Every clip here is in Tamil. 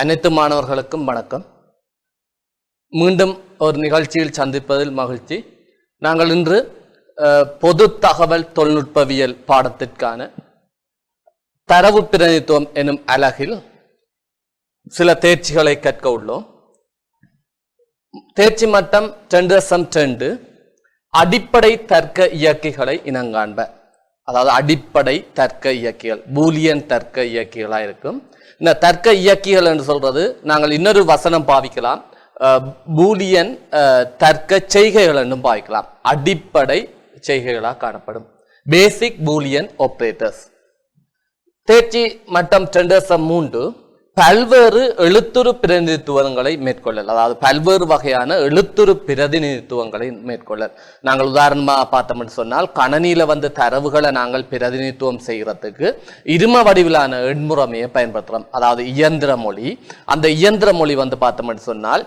அனைத்து மாணவர்களுக்கும் வணக்கம். மீண்டும் ஒரு நிகழ்ச்சியில் சந்திப்பதில் மகிழ்ச்சி. நாங்கள் இன்று பொது தகவல் தொழில்நுட்பவியல் பாடத்திற்கான தரவு பிரதிநிதித்துவம் எனும் அலகில் சில தேர்ச்சிகளை கற்க உள்ளோம். தேர்ச்சி மட்டம் 2.2 அடிப்படை தர்க்க இயக்கிகளை இனங்காண்ப. அதாவது அடிப்படை தர்க்க இயக்கிகள் பூலியன் தர்க்க இயக்கிகளாக இருக்கும். இந்த தர்க்க இயக்கிகள் என்று சொல்றது நாங்கள் இன்னொரு வசனம் பாவிக்கலாம், பூலியன் தர்க்க செய்கைகள் என்றும் பாவிக்கலாம். அடிப்படை செய்கைகளாக காணப்படும் பேசிக் பூலியன் ஆபரேட்டர்ஸ். தேர்ச்சி மட்டம் 2.3 பல்வேறு எழுத்துரு பிரதிநிதித்துவங்களை மேற்கொள்ளல். அதாவது பல்வேறு வகையான எழுத்துரு பிரதிநிதித்துவங்களை மேற்கொள்ளல். நாங்கள் உதாரணமாக பார்த்தோம்னு சொன்னால் கணனியில தரவுகளை நாங்கள் பிரதிநிதித்துவம் செய்கிறதுக்கு இரும வடிவிலான எண்முறைமையை பயன்படுத்துகிறோம். அதாவது இயந்திர மொழி. அந்த இயந்திர மொழி பார்த்தோம்னு சொன்னால்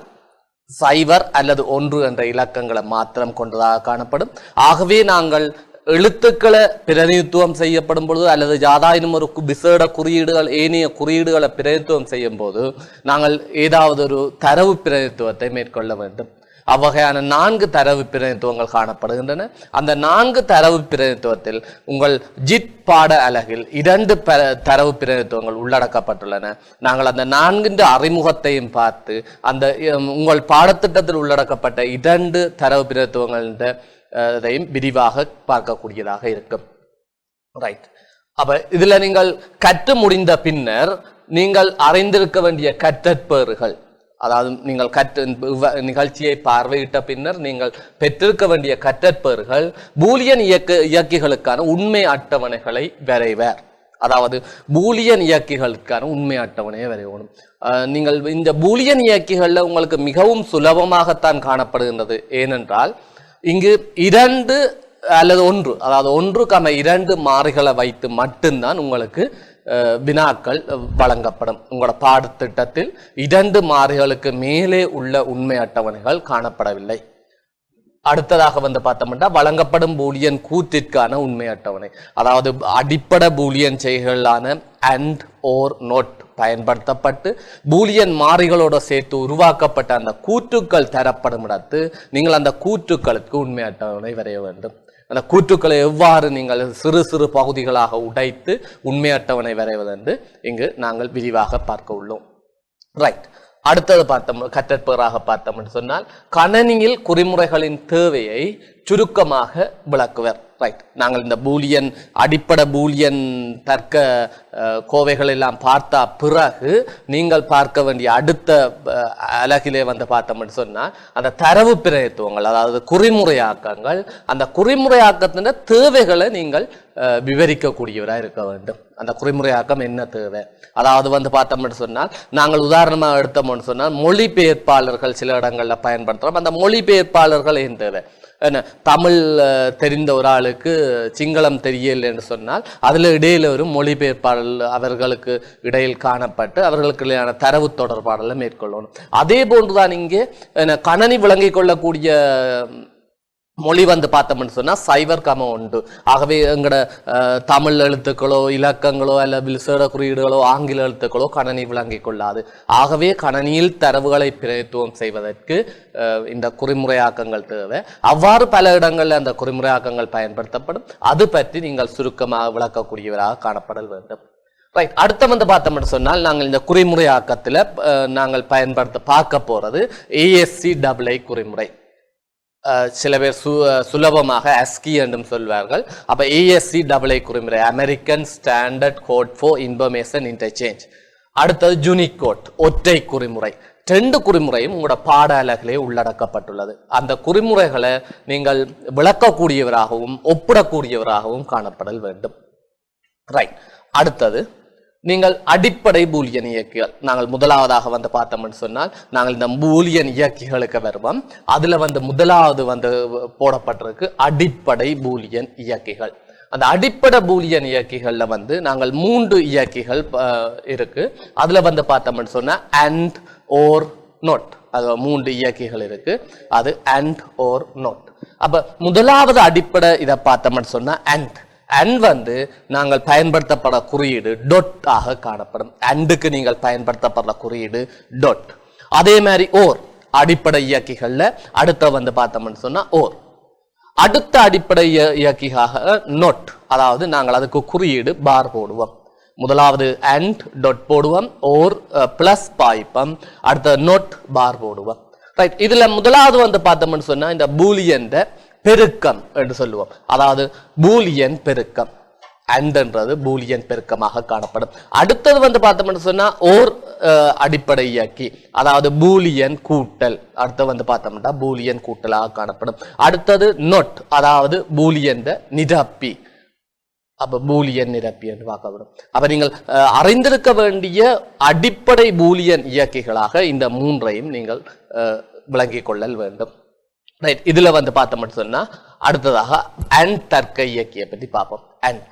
0 அல்லது 1 என்ற இலக்கங்களை மாத்திரம் கொண்டதாக காணப்படும். ஆகவே நாங்கள் எழுத்துக்களை பிரதிநிதித்துவம் செய்யப்படும் பொழுது அல்லது யாதாயினும் ஒரு விசேட குறியீடுகள் ஏனைய குறியீடுகளை பிரதிநிதித்துவம் செய்யும் போது நாங்கள் ஏதாவது ஒரு தரவு பிரதிநிதித்துவத்தை மேற்கொள்ள வேண்டும். அவ்வகையான 4 தரவு பிரதிநிதித்துவங்கள் காணப்படுகின்றன. அந்த 4 தரவு பிரதிநிதித்துவத்தில் உங்கள் ஜிட் பாட அலகில் 2 தரவு பிரதிநிதித்துவங்கள் உள்ளடக்கப்பட்டுள்ளன. நாங்கள் அந்த 4 அறிமுகத்தையும் பார்த்து அந்த உங்கள் பாடத்திட்டத்தில் உள்ளடக்கப்பட்ட 2 தரவு பிரதிநிதித்துவங்கள் விரிவாக பார்க்கக்கூடியதாக இருக்கும். ரைட். அப்ப இதுல நீங்கள் கற்று முடிந்த பின்னர் நீங்கள் அறிந்திருக்க வேண்டிய கற்றற்பேறுகள், அதாவது நீங்கள் நிகழ்ச்சியை பார்வையிட்ட பின்னர் நீங்கள் பெற்றிருக்க வேண்டிய கற்றற்பேறுகள் பூலியன் இயக்கிகளுக்கான உண்மை அட்டவணைகளை வரைவர். அதாவது பூலியன் இயக்கிகளுக்கான உண்மை அட்டவணையை வரையணும். நீங்கள் இந்த பூலியன் இயக்கிகள்ல உங்களுக்கு மிகவும் சுலபமாகத்தான் காணப்படுகின்றது. ஏனென்றால் இங்கு 2 அல்லது 1, அதாவது 1,2 மாறிகளை வைத்து மட்டும்தான் உங்களுக்கு வினாக்கள் வழங்கப்படும். உங்களோட பாடத்திட்டத்தில் 2 மாறிகளுக்கு மேலே உள்ள உண்மை அட்டவணைகள் காணப்படவில்லை. அடுத்ததாக பார்த்தோம்னா வழங்கப்படும் பூலியன் கூற்றிற்கான உண்மை அட்டவணை. அதாவது அடிப்படை பூலியன் செய்கைகளான அண்ட் ஓர் நோட் பயன்படுத்தப்பட்டு பூலியன் மாறிகளோட சேர்த்து உருவாக்கப்பட்ட அந்த கூற்றுக்கள் தரப்படும் இடத்து நீங்கள் அந்த கூற்றுக்களுக்கு உண்மை அட்டவணை வரைய வேண்டும். அந்த கூற்றுக்களை எவ்வாறு நீங்கள் சிறு சிறு பகுதிகளாக உடைத்து உண்மை அட்டவணை வரைவதென்று இங்கு நாங்கள் விரிவாக பார்க்க உள்ளோம். ரைட். அடுத்தது கற்றற்பேறாக பார்த்தோம்னு சொன்னால் கணனியில் குறிமுறைகளின் தேவையை சுருக்கமாக விளக்குவர். ரைட். நாங்கள் இந்த பூலியன் அடிப்படை பூலியன் தர்க்க கோவைகள் எல்லாம் பார்த்தா பிறகு நீங்கள் பார்க்க வேண்டிய அடுத்த அலகிலே பார்த்தோம்னு சொன்னால் அந்த தரவு பிரதிநிதித்துவங்கள், அதாவது குறிமுறையாக்கங்கள், அந்த குறிமுறையாக்கத்தின் தேவைகளை நீங்கள் விவரிக்கக்கூடியவராக இருக்க வேண்டும். அந்த குறிமுறையாக்கம் என்ன தேவை, அதாவது பார்த்தோம்னு சொன்னால் நாங்கள் உதாரணமாக எடுத்தோம்னு சொன்னால் மொழிபெயர்ப்பாளர்கள் சில இடங்களில் பயன்படுத்துகிறோம். அந்த மொழிபெயர்ப்பாளர்கள் ஏன் தேவை? என்ன, தமிழ் தெரிந்த ஒரு ஆளுக்கு சிங்களம் தெரியல என்று சொன்னால் அதில் இடையில ஒரு மொழிபெயர்ப்பாளர் அவர்களுக்கு இடையில் காணப்பட்டு அவர்களுக்கு இடையான தரவு தொடர்பாடலை மேற்கொள்ளணும். அதே போன்றுதான் இங்கே கணனி விளங்கிக் கொள்ளக்கூடிய மொழி பார்த்தோம்னு சொன்னா 0,1. ஆகவே எங்கட தமிழ் எழுத்துக்களோ இலக்கங்களோ அல்ல விசேட குறியீடுகளோ ஆங்கில எழுத்துக்களோ கணனி விளங்கிக் கொள்ளாது. ஆகவே கணனியில் தரவுகளை பிரதிநிதித்துவம் செய்வதற்கு இந்த குறிமுறையாக்கங்கள் தேவை. அவ்வாறு பல இடங்களில் அந்த குறிமுறையாக்கங்கள் பயன்படுத்தப்படும். அது பற்றி நீங்கள் சுருக்கமாக விளக்கக்கூடியவராக காணப்பட வேண்டும். ரைட். அடுத்த பார்த்தோம்னு சொன்னால் நாங்கள் இந்த குறிமுறையாக்கத்தில் நாங்கள் பார்க்க போறது ASCII குறிமுறை. சில பேர் சுலபமாக ASCII என்றும் சொல்வார்கள். அப்ப ASCII குறிமுறை, American standard code for information interchange. அடுத்தது யூனிகோட் ஒற்றை குறிமுறை. 2 குறிமுறையும் உங்களோட பாட அலகிலே உள்ளடக்கப்பட்டுள்ளது. அந்த குறிமுறைகளை நீங்கள் விளக்கக்கூடியவராகவும் ஒப்பிடக்கூடியவராகவும் காணப்படல் வேண்டும். ரைட். அடுத்தது நீங்கள் அடிப்படை பூலியன் இயக்கிகள். நாங்கள் முதலாவதாக பார்த்தோம்னு சொன்னால் நாங்கள் இந்த பூலியன் இயக்கிகளுக்கு வருவோம். அதுல முதலாவது போடப்பட்டிருக்கு அடிப்படை பூலியன் இயக்கிகள். அந்த அடிப்படை பூலியன் இயக்கிகள்ல நாங்கள் 3 இயக்கிகள் இருக்கு. அதுல பார்த்தோம்னு சொன்னா அண்ட் ஓர் நோட், அது 3 இயக்கிகள் இருக்கு. அது அண்ட் ஓர் நோட். அப்ப முதலாவது அடிப்படை இதை பார்த்தோம்னு சொன்னா அண்ட் அண்ட் வந்து நாங்கள் பயன்படுத்தப்பட குறியீடு டொட் ஆக காணப்படும். அண்டுக்கு நீங்கள் பயன்படுத்தப்படுற குறியீடு டொட். அதே மாதிரி ஓர் அடிப்படை இயக்கிகள்ல அடுத்த வந்து பார்த்தோம்னு சொன்னா ஓர். அடுத்த அடிப்படை இயக்கியாக நொட், அதாவது நாங்கள் அதுக்கு குறியீடு பார் போடுவோம். முதலாவது அண்ட் டொட் போடுவோம், ஓர் பிளஸ் பாய்ப்பம், அடுத்த நொட் பார் போடுவோம். ரைட். இதுல முதலாவது வந்து பார்த்தோம்னு சொன்னா இந்த பூலியன் பெருக்கம் என்று சொல்லுவோம். அதாவது பூலியன் பெருக்கம், அண்ட்ன்றது பூலியன் பெருக்கமாக காணப்படும். அடுத்தது வந்து பார்த்தோம்னு சொன்னா ஓர் அடிப்படை இயக்கி, அதாவது பூலியன் கூட்டல். அடுத்து வந்து பார்த்தோம்னா பூலியன் கூட்டலாக காணப்படும். அடுத்தது நொட், அதாவது பூலியன் நிரப்பி. அப்ப பூலியன் நிரப்பி என்று பார்க்கப்படும். அப்ப நீங்கள் அறிந்திருக்க வேண்டிய அடிப்படை பூலியன் இயக்கிகளாக இந்த மூன்றையும் நீங்கள் விளங்கிக் கொள்ளல் வேண்டும். ரைட். இதுல வந்து பார்த்தோம்னு சொன்னா அடுத்ததாக அண்ட் தர்க்க இயக்கியை பற்றி பார்ப்போம். And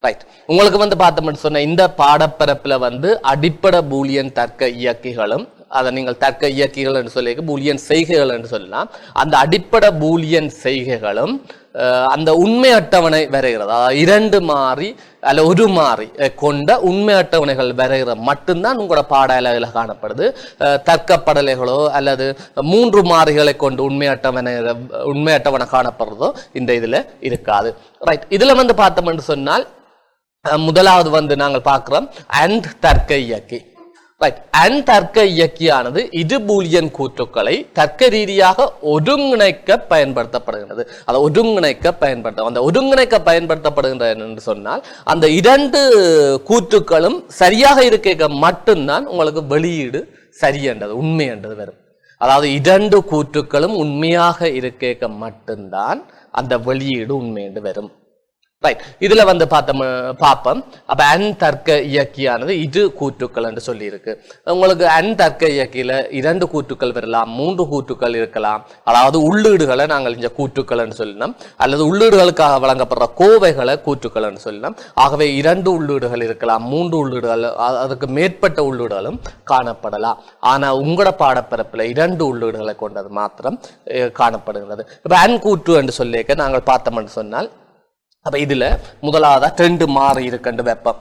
right. உங்களுக்கு வந்து பார்த்தோம்னு சொன்ன இந்த பாடப்பரப்புல வந்து அடிப்படை பூலியன் தர்க்க இயக்கிகளும், அதை நீங்கள் தர்க்க இயக்கிகள் என்று சொல்லி பூலியன் செய்கைகள் என்று சொல்லலாம். அந்த அடிப்படை பூலியன் செய்கைகளும் அந்த உண்மை அட்டவணை வரைகிறது, அதாவது 2 மாறி அல்ல 1 மாறி கொண்ட உண்மை அட்டவணைகள் வரைகிற மட்டும்தான் உங்களோட பாட அளவில் காணப்படுது. தர்க்கப்படலைகளோ அல்லது 3 மாறிகளை கொண்டு உண்மை அட்டவணை காணப்படுறதோ இந்த இதுல இருக்காது. ரைட். இதுல வந்து பார்த்தோம்னு சொன்னால் முதலாவது வந்து நாங்கள் பார்க்கிறோம் அண்ட் தர்க்க இயக்கி. ரைட். அண்ட் தர்க்க இயக்கியானது இரு பூலியன் கூற்றுக்களை தர்க்க ரீதியாக ஒருங்கிணைக்க பயன்படுத்தப்படுகிறது. அதை ஒருங்கிணைக்க பயன்படுத்தப்படுகின்றன என்று சொன்னால் அந்த 2 கூற்றுக்களும் சரியாக இருக்க மட்டும்தான் உங்களுக்கு வெளியீடு சரியென்றது உண்மை என்றது வரும். அதாவது 2 கூற்றுக்களும் உண்மையாக இருக்க மட்டும்தான் அந்த வெளியீடு உண்மை என்று வரும். ரைட். இதுல வந்து பார்ப்போம். அப்ப அண்ட் தர்க்க இயக்கியானது இரு கூற்றுக்கள் என்று சொல்லி இருக்கு. உங்களுக்கு அண்ட் தர்க்க இயக்கியில 2 கூற்றுக்கள் வரலாம், 3 கூற்றுக்கள் இருக்கலாம். அதாவது உள்ளீடுகளை நாங்கள் இந்த கூற்றுக்கள் என்று சொல்லலாம், அல்லது உள்ளீடுகளுக்காக வழங்கப்படுற கோவைகளை கூற்றுக்கள் என்று சொல்லலாம். ஆகவே 2 உள்ளீடுகள் இருக்கலாம், 3 உள்ளீடுகள், அதுக்கு மேற்பட்ட உள்ளீடுகளும் காணப்படலாம். ஆனா உங்களோட பாடப்பரப்புல 2 உள்ளீடுகளை கொண்டது மாத்திரம் காணப்படுகிறது. இப்ப அண்ட் கூற்று என்று சொல்லிக்க நாங்கள் பார்த்தோம் என்று சொன்னால், அப்ப இதுல முதலாவதா 2 மாறி இருக்கண்டு வெப்பம்.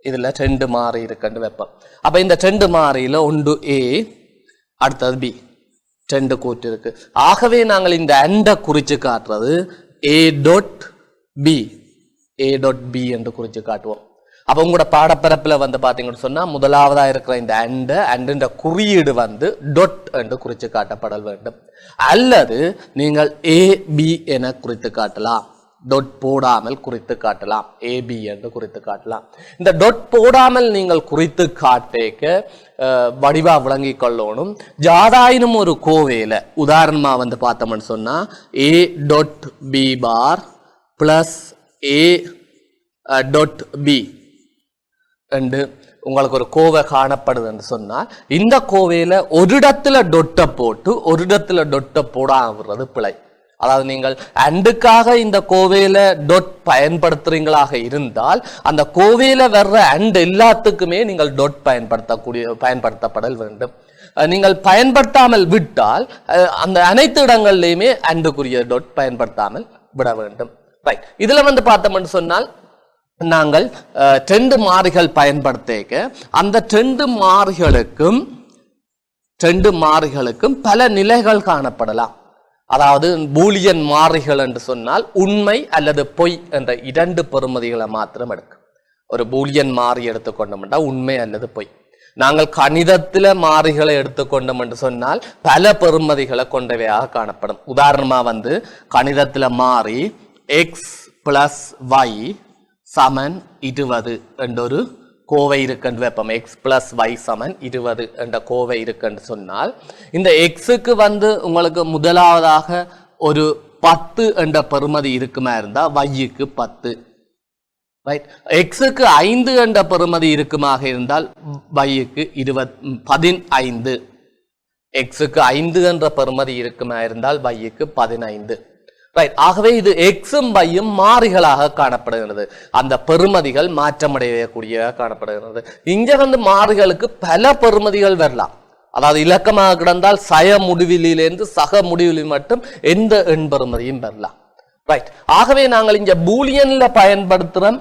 இதுல 2 மாறி இருக்கண்டு வெப்பம். அப்ப இந்த 2 மாறியில ஒன்று ஏ, அடுத்தது பி, 2 கூற்று இருக்கு. ஆகவே நாங்கள் இந்த அண்ட குறிச்சு காட்டுறது ஏ டாட் பி என்று குறிச்சு காட்டுவோம். அப்ப உங்களோட பாடப்பரப்புல வந்து பாத்தீங்கன்னு சொன்னா முதலாவதா இருக்கிற இந்த அண்ட குறியீடு வந்து டொட் என்று குறிச்சு காட்டப்படல் வேண்டும். அல்லது நீங்கள் ஏ பி என குறித்து காட்டலாம், டொட் போடாமல் குறித்து காட்டலாம், ஏபி என்று குறித்து காட்டலாம். இந்த டொட் போடாமல் நீங்கள் குறித்து காட்டேக்க வடிவா விளங்கிக் கொள்ளணும். ஜாதாயினும் ஒரு கோவையில உதாரணமா வந்து பார்த்தோம்னு சொன்னா A dot B bar plus A dot B என்று உங்களுக்கு ஒரு கோவை காணப்படுதுன்னு சொன்னால், இந்த கோவையில ஒரு இடத்துல டொட்டை போட்டு ஒரு இடத்துல டொட்டை போடாமல் பிழை. அதாவது நீங்கள் அண்டுக்காக இந்த கோவையில டொட் பயன்படுத்துறீங்களாக இருந்தால் அந்த கோவையில வர்ற அண்ட் எல்லாத்துக்குமே நீங்கள் டொட் பயன்படுத்தப்படல் வேண்டும். நீங்கள் பயன்படுத்தாமல் விட்டால் அந்த அனைத்து இடங்கள்லையுமே அண்டுக்குரிய டொட் பயன்படுத்தாமல் விட வேண்டும். ரைட். இதுல வந்து பார்த்தோம்னு சொன்னால் நாங்கள் 2 மாறிகள் பயன்படுத்த அந்த 2 மாறிகளுக்கும் பல நிலைகள் காணப்படலாம். அதாவது பூலியன் மாறிகள் என்று சொன்னால் உண்மை அல்லது பொய் என்ற 2 பெறுமதிகளை மாத்திரம் எடுக்கும். ஒரு பூலியன் மாறி எடுத்துக்கொண்டோம்னா உண்மை அல்லது பொய். நாங்கள் கணிதத்தில மாறிகளை எடுத்துக்கொண்டோம் என்று சொன்னால் பல பெறுமதிகளை கொண்டவையாக காணப்படும். உதாரணமா வந்து கணிதத்தில மாறி எக்ஸ் பிளஸ் ஒய் சமன் 20 என்றொரு கோவை இருக்குன்னு வைப்போம். எக்ஸ் பிளஸ் ஒய் சமன் 20 என்ற கோவை இருக்குன்னு சொன்னால் இந்த எக்ஸுக்கு வந்து உங்களுக்கு முதலாவதாக ஒரு 10 என்ற பெறுமதி இருக்குமா இருந்தா ஒய்க்கு 10. ரைட். எக்ஸுக்கு 5 என்ற பெறுமதி இருக்குமாக இருந்தால் ஒய்க்கு 15. எக்ஸுக்கு 5 என்ற பெறுமதி இருக்குமா இருந்தால் ஒய்க்கு 15. ரைட். ஆகவே இது எக்ஸும் பையும் மாறிகளாக காணப்படுகிறது. அந்த பெறுமதிகள் மாற்றமடையக்கூடிய காணப்படுகிறது. இங்க வந்து மாறிகளுக்கு பல பெறுமதிகள் வரலாம். அதாவது இலக்கமாக கிடந்தால் சய முடிவிலிருந்து சக முடிவிலி மட்டும் எந்த எண் பெறுமதியும் வரலாம். ரைட். ஆகவே நாங்கள் இங்க பூலியன்ல பயன்படுத்துறோம்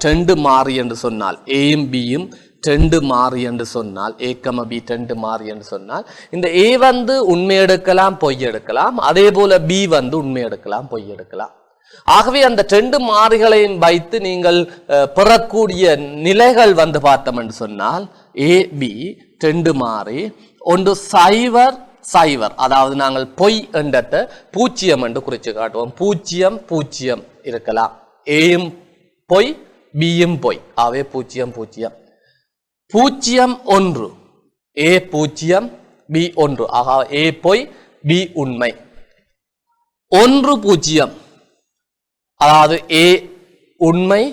ரெண்டு மாறி என்று சொன்னால் ஏயும் பியும் ரெண்டு மாறி என்று சொன்னால் ஏ கம பி ரெண்டு மாறி என்று சொன்னால் இந்த ஏ வந்து உண்மை எடுக்கலாம் பொய் எடுக்கலாம், அதே போல பி வந்து உண்மை எடுக்கலாம் பொய் எடுக்கலாம். ஆகவே அந்த ரெண்டு மாறிகளையும் வைத்து நீங்கள் பெறக்கூடிய நிலைகள் வந்து பார்த்தோம் என்று சொன்னால் ஏ பி ரெண்டு மாறி ஒன்று சைவர் சைவர், அதாவது நாங்கள் பொய் என்றத்தை பூஜ்ஜியம் என்று குறிச்சு காட்டுவோம். பூஜ்ஜியம் பூஜ்ஜியம் இருக்கலாம், ஏயும் பொய் பியும் பொய், ஆகவே பூஜ்ஜியம் பூஜ்ஜியம். பூஜ்ஜியம் ஒன்று, ஏ பூஜ்ஜியம் பி ஒன்று, ஆக ஏ பொய் பி உண்மை. ஒன்று பூஜ்ஜியம், அதாவது ஏ உண்மை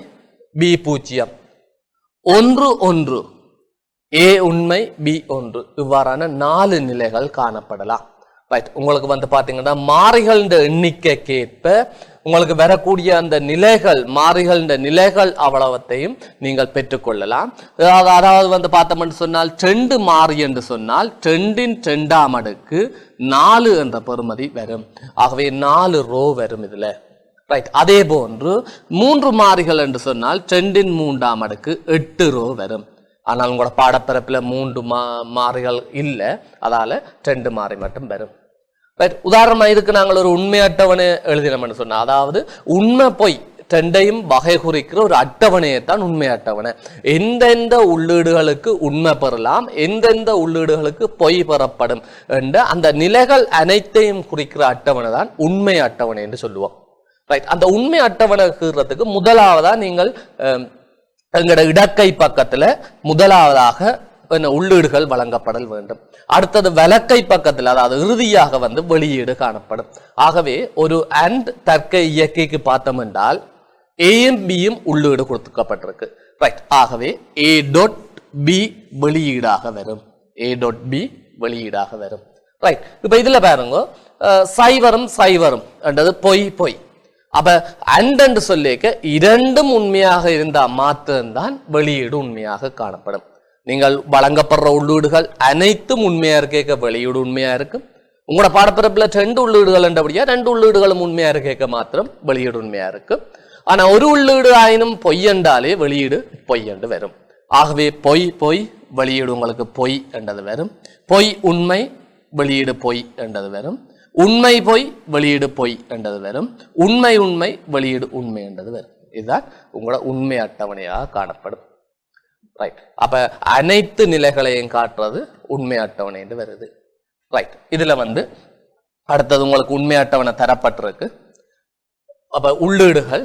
பி பூஜ்ஜியம். ஒன்று ஒன்று, ஏ உண்மை பி ஒன்று. இவ்வாறான 4 நிலைகள் காணப்படலாம். ரைட். உங்களுக்கு வந்து பாத்தீங்கன்னா மாறிகள் எண்ணிக்கைக்கேற்ப உங்களுக்கு வரக்கூடிய அந்த நிலைகள், மாறிகள் நிலைகள் அவ்வளவத்தையும் நீங்கள் பெற்றுக்கொள்ளலாம். அதாவது வந்து பார்த்தோம்னு சொன்னால் ரெண்டு மாறி என்று சொன்னால் 2 ன் 2ஆம் அடுக்கு 4 என்ற பெறுமதி வரும். ஆகவே 4 ரோ வரும் இதுல. ரைட். அதே போன்று 3 மாறிகள் என்று சொன்னால் 2 ன் 3ஆம் அடுக்கு 8 ரோ வரும். ஆனால் உங்களோட பாடப்பரப்பில் 3 மாறிகள் இல்லை, அதால 2 மாறி மட்டும் வரும். உதாரணமா இதுக்கு நாங்கள் ஒரு உண்மை அட்டவணை எழுதினோம்னு சொன்னா, அதாவது உண்மை பொய் ரெண்டையும் வகை குறிக்கிற ஒரு அட்டவணையைத்தான் உண்மை அட்டவணை. எந்தெந்த உள்ளீடுகளுக்கு உண்மை பெறலாம், எந்தெந்த உள்ளீடுகளுக்கு பொய் பெறப்படும் என்ற அந்த நிலைகள் அனைத்தையும் குறிக்கிற அட்டவணை தான் உண்மை அட்டவணை என்று சொல்லுவோம். ரைட். அந்த உண்மை அட்டவணை கீறதுக்கு முதலாவதா நீங்கள் எங்களோட இடக்கை பக்கத்துல முதலாவதாக உள்ளீடுகள் வழங்கப்படல் வேண்டும். அடுத்தது வலக்கை பக்கத்தில், அதாவது இறுதியாக வந்து வெளியீடு காணப்படும். ஆகவே ஒரு அண்ட் தர்க்க இயக்கிக்கு பார்த்தோம் என்றால் ஏயும் பியும் உள்ளீடு கொடுக்கப்பட்டிருக்கு. ரைட். ஆகவே ஏ டாட் பி வெளியீடாக வரும். ஏ டாட் பி வெளியீடாக வரும். ரைட். இப்ப இதுல பாருங்க, சைவரும் சைவரும் என்றது பொய் பொய். அப்ப அண்ட் சொல்லிக்க இரண்டும் உண்மையாக இருந்தா மாத்திரம்தான் வெளியீடு உண்மையாக காணப்படும். நீங்கள் வழங்கப்படுற உள்ளீடுகள் அனைத்தும் உண்மையா இருக்க வெளியீடு உண்மையா இருக்கும். உங்களோட பாடப்பிறப்புல 2 உள்ளீடுகள் என்றபடியா 2 உள்ளீடுகளும் உண்மையா இருக்க மாத்திரம் வெளியீடு உண்மையா இருக்கும். ஆனா ஒரு உள்ளீடு ஆயினும் பொய் என்றாலே வெளியீடு பொய் என்று வரும். ஆகவே பொய் பொய் வெளியீடு உங்களுக்கு பொய் என்றது வரும். பொய் உண்மை வெளியீடு பொய் என்றது வரும். உண்மை பொய் வெளியீடு பொய் என்றது வரும். உண்மை உண்மை வெளியீடு உண்மை என்றது வரும். இதுதான் உங்களோட உண்மை அட்டவணையாக காணப்படும். ரைட். அப்ப அனைத்து நிலைகளையும் காட்டுறது உண்மை அட்டவணை என்று வருது. ரைட். இதுல வந்து அடுத்தது உங்களுக்கு உண்மை அட்டவணை தரப்பட்டிருக்கு. அப்ப உள்ளீடுகள்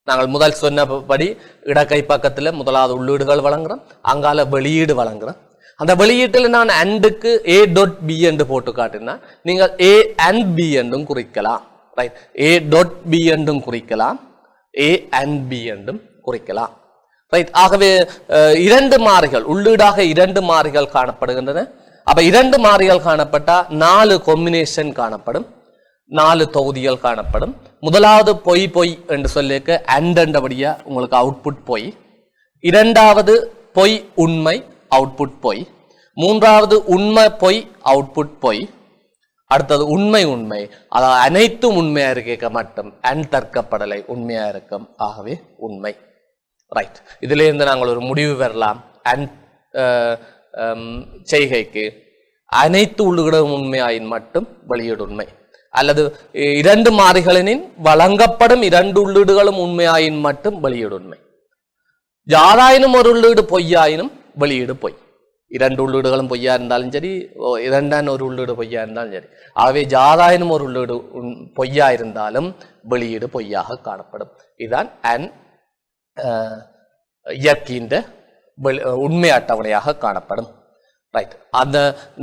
நாங்கள் முதல் சொன்னபடி இடக்கை பக்கத்துல முதலாவது உள்ளீடுகள் வழங்குறோம், அங்கால வெளியீடு வழங்குறோம். அந்த வெளியீட்டில் நான் அண்டுக்கு ஏ டாட் பி என்று போட்டு காட்டினா நீங்கள் ஏ அண்ட் பி என்றும் குறிக்கலாம். ரைட். ஏ டாட் பி என்றும் குறிக்கலாம், ஏ அண்ட் பி என்றும் குறிக்கலாம். ரைட். ஆகவே 2 மாறிகள் உள்ளீடாக 2 மாறிகள் காணப்படுகின்றன. அப்ப 2 மாறிகள் காணப்பட்டா 4 காம்பினேஷன் காணப்படும், 4 தொகுதிகள் காணப்படும். முதலாவது பொய் பொய் என்று சொல்லிக்க அண்ட் என்றபடியா உங்களுக்கு அவுட்புட் பொய். இரண்டாவது பொய் உண்மை, அவுட்புட் பொய். மூன்றாவது உண்மை பொய், அவுட்புட் பொய். அடுத்தது உண்மை உண்மை, அதாவது அனைத்தும் உண்மையா இருக்க மட்டும் அண்ட் தர்க்கப்படலை உண்மையா இருக்கும். ஆகவே உண்மை. ரைட். இதுல இருந்து நாங்கள் ஒரு முடிவு பெறலாம். அண்ட் செய்கைக்கு அனைத்து உள்ளீடுகளும் உண்மையாயின் மட்டும் வெளியீடு உண்மை, அல்லது 2 மாறிகளின் வழங்கப்படும் 2 உள்ளீடுகளும் உண்மையாயின் மட்டும் வெளியீடு உண்மை. யாராயினும் ஒரு உள்ளீடு பொய்யாயினும் வெளியீடு பொய். 2 உள்ளீடுகளும் பொய்யா இருந்தாலும் சரி, 2 ஒரு உள்ளீடு பொய்யா இருந்தாலும் சரி. ஆகவே யாராயினும் ஒரு உள்ளீடு பொய்யா இருந்தாலும் வெளியீடு பொய்யாக காணப்படும். இதுதான் அண்ட் இயற்கையின் உண்மை அட்டவணையாக காணப்படும். ரைட். அந்த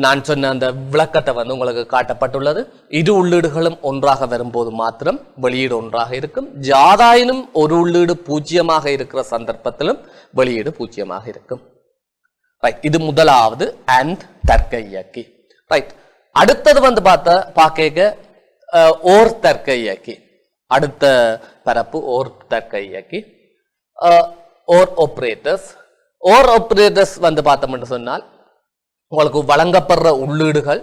நான் சொன்ன அந்த விளக்கத்தை வந்து உங்களுக்கு காட்டப்பட்டுள்ளது. 2 உள்ளீடுகளும் ஒன்றாக வரும்போது மாத்திரம் வெளியீடு ஒன்றாக இருக்கும். யாதாயினும் ஒரு உள்ளீடு 0ஆக இருக்கிற சந்தர்ப்பத்திலும் வெளியீடு 0ஆக இருக்கும். ரைட். இது முதலாவது அண்ட் தர்க்க இயக்கி. ரைட். அடுத்தது வந்து பார்க்க ஓர் தர்க்க இயக்கி. அடுத்த பரப்பு ஓர் தர்க்க இயக்கி, ஓர் ஆபரேட்டர்ஸ். ஓர் ஆபரேட்டர்ஸ் வந்து பார்த்தோம்னு சொன்னால் உங்களுக்கு வழங்கப்படுற உள்ளீடுகள்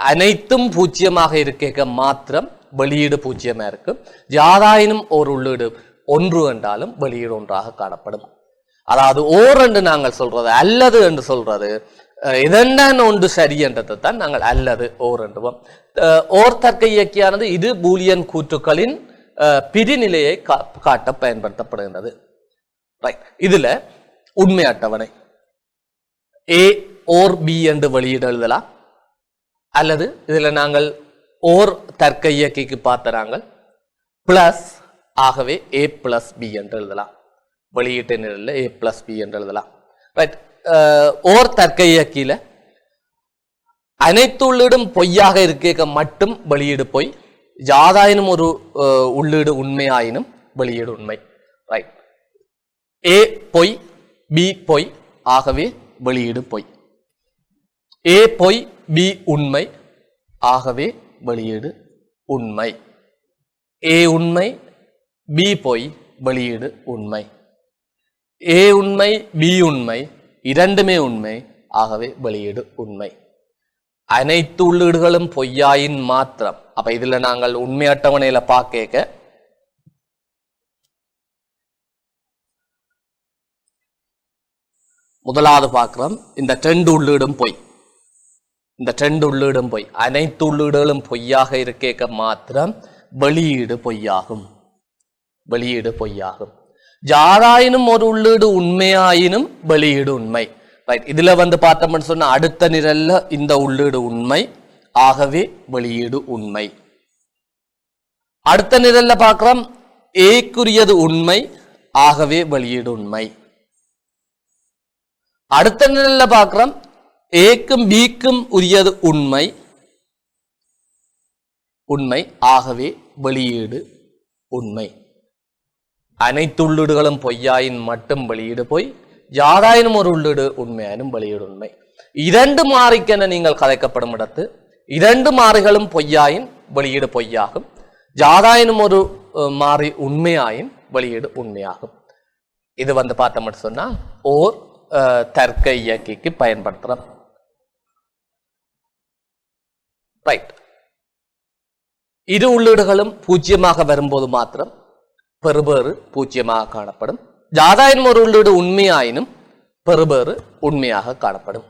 அனைத்தும் பூஜ்ஜியமாக இருக்க மாத்திரம் வெளியீடு பூஜ்ஜியமா இருக்கும். யாதாயினும் ஒரு உள்ளீடு ஒன்று என்றாலும் வெளியீடு ஒன்றாக காணப்படும். அதாவது ஓர் என்று நாங்கள் சொல்றது அல்லது என்று சொல்றது இதென்ன ஒன்று சரி என்றதை தான் நாங்கள் அல்லது ஓர் என்றுவோம். ஓர் தர்க்க இயக்கியானது இது பூலியன் கூற்றுக்களின் பிரிநிலையை காட்ட பயன்படுத்தப்படுகின்றது. இதுல உண்மை அட்டவணை ஏ ஓர் பி என்று வெளியீடு எழுதலாம். அல்லது இதுல நாங்கள் ஓர் தர்க்க இயக்கிக்கு பார்த்த நாங்கள் பிளஸ் ஆகவே ஏ பிளஸ் பி என்று எழுதலாம். வெளியீட்டு நிலையில் ஏ பிளஸ் பி என்று எழுதலாம். ரைட். ஓர் தர்க்க இயக்கியில அனைத்து உள்ளீடும் பொய்யாக இருக்க மட்டும் வெளியீடு பொய். யாதாயினும் ஒரு உள்ளீடு உண்மையாயினும் வெளியீடு உண்மை. ரைட். ஏ பொய் பி பொய் ஆகவே வெளியீடு பொய். ஏ பொய் பி உண்மை ஆகவே வெளியீடு உண்மை. ஏ உண்மை பி பொய் வெளியீடு உண்மை. ஏ உண்மை பி உண்மை இரண்டுமே உண்மை ஆகவே வெளியீடு உண்மை. அனைத்து உள்ளீடுகளும் பொய்யாயின் மாத்திரம். அப்ப இதுல நாங்கள் உண்மை அட்டவணையில பார்க்க முதலாவது பார்க்கிறோம். இந்த ரெண்டு உள்ளீடும் பொய். இந்த ரெண்டு உள்ளீடும் பொய். அனைத்து உள்ளீடுகளும் பொய்யாக இருக்க மாத்திரம் வெளியீடு பொய்யாகும். வெளியீடு பொய்யாகும். யாராயினும் ஒரு உள்ளீடு உண்மையாயினும் வெளியீடு உண்மை. ரைட். இதுல பார்த்தோம்னு சொன்னா அடுத்த நிரல்ல இந்த உள்ளீடு உண்மை ஆகவே வெளியீடு உண்மை. அடுத்த நிரல்ல பார்க்கிறோம் ஏக்குரியது உண்மை ஆகவே வெளியீடு உண்மை. அடுத்த நிரல்ல பார்க்கிறோம் ஏக்கும் பிக்கும் உரியது உண்மை உண்மை ஆகவே வெளியீடு உண்மை. அனைத்து உள்ளீடுகளும் பொய்யாயின் மட்டும் வெளியீடு பொய். யாராயினும் ஒரு உள்ளீடு உண்மையாயினும் வெளியீடு உண்மை. இரண்டு மாறிக்கென நீங்கள் கதைக்கப்படும் இடத்து இரண்டு மாறிகளும் பொய்யாயின் வெளியீடு பொய்யாகும். யாராயினும் ஒரு மாறி உண்மையாயின் வெளியீடு உண்மையாகும். இது பார்த்தோம் சொன்னா ஓர் தர்க்க இயக்கிக்கு பயன்படுத்துறோம். ரைட். இரு உள்ளீடுகளும் பூஜ்ஜியமாக வரும்போது மாத்திரம் பெறுபேறு பூஜ்ஜியமாக காணப்படும். யாதாயினும் ஒரு உள்ளீடு உண்மையாயினும் பெறுபேறு உண்மையாக காணப்படும்.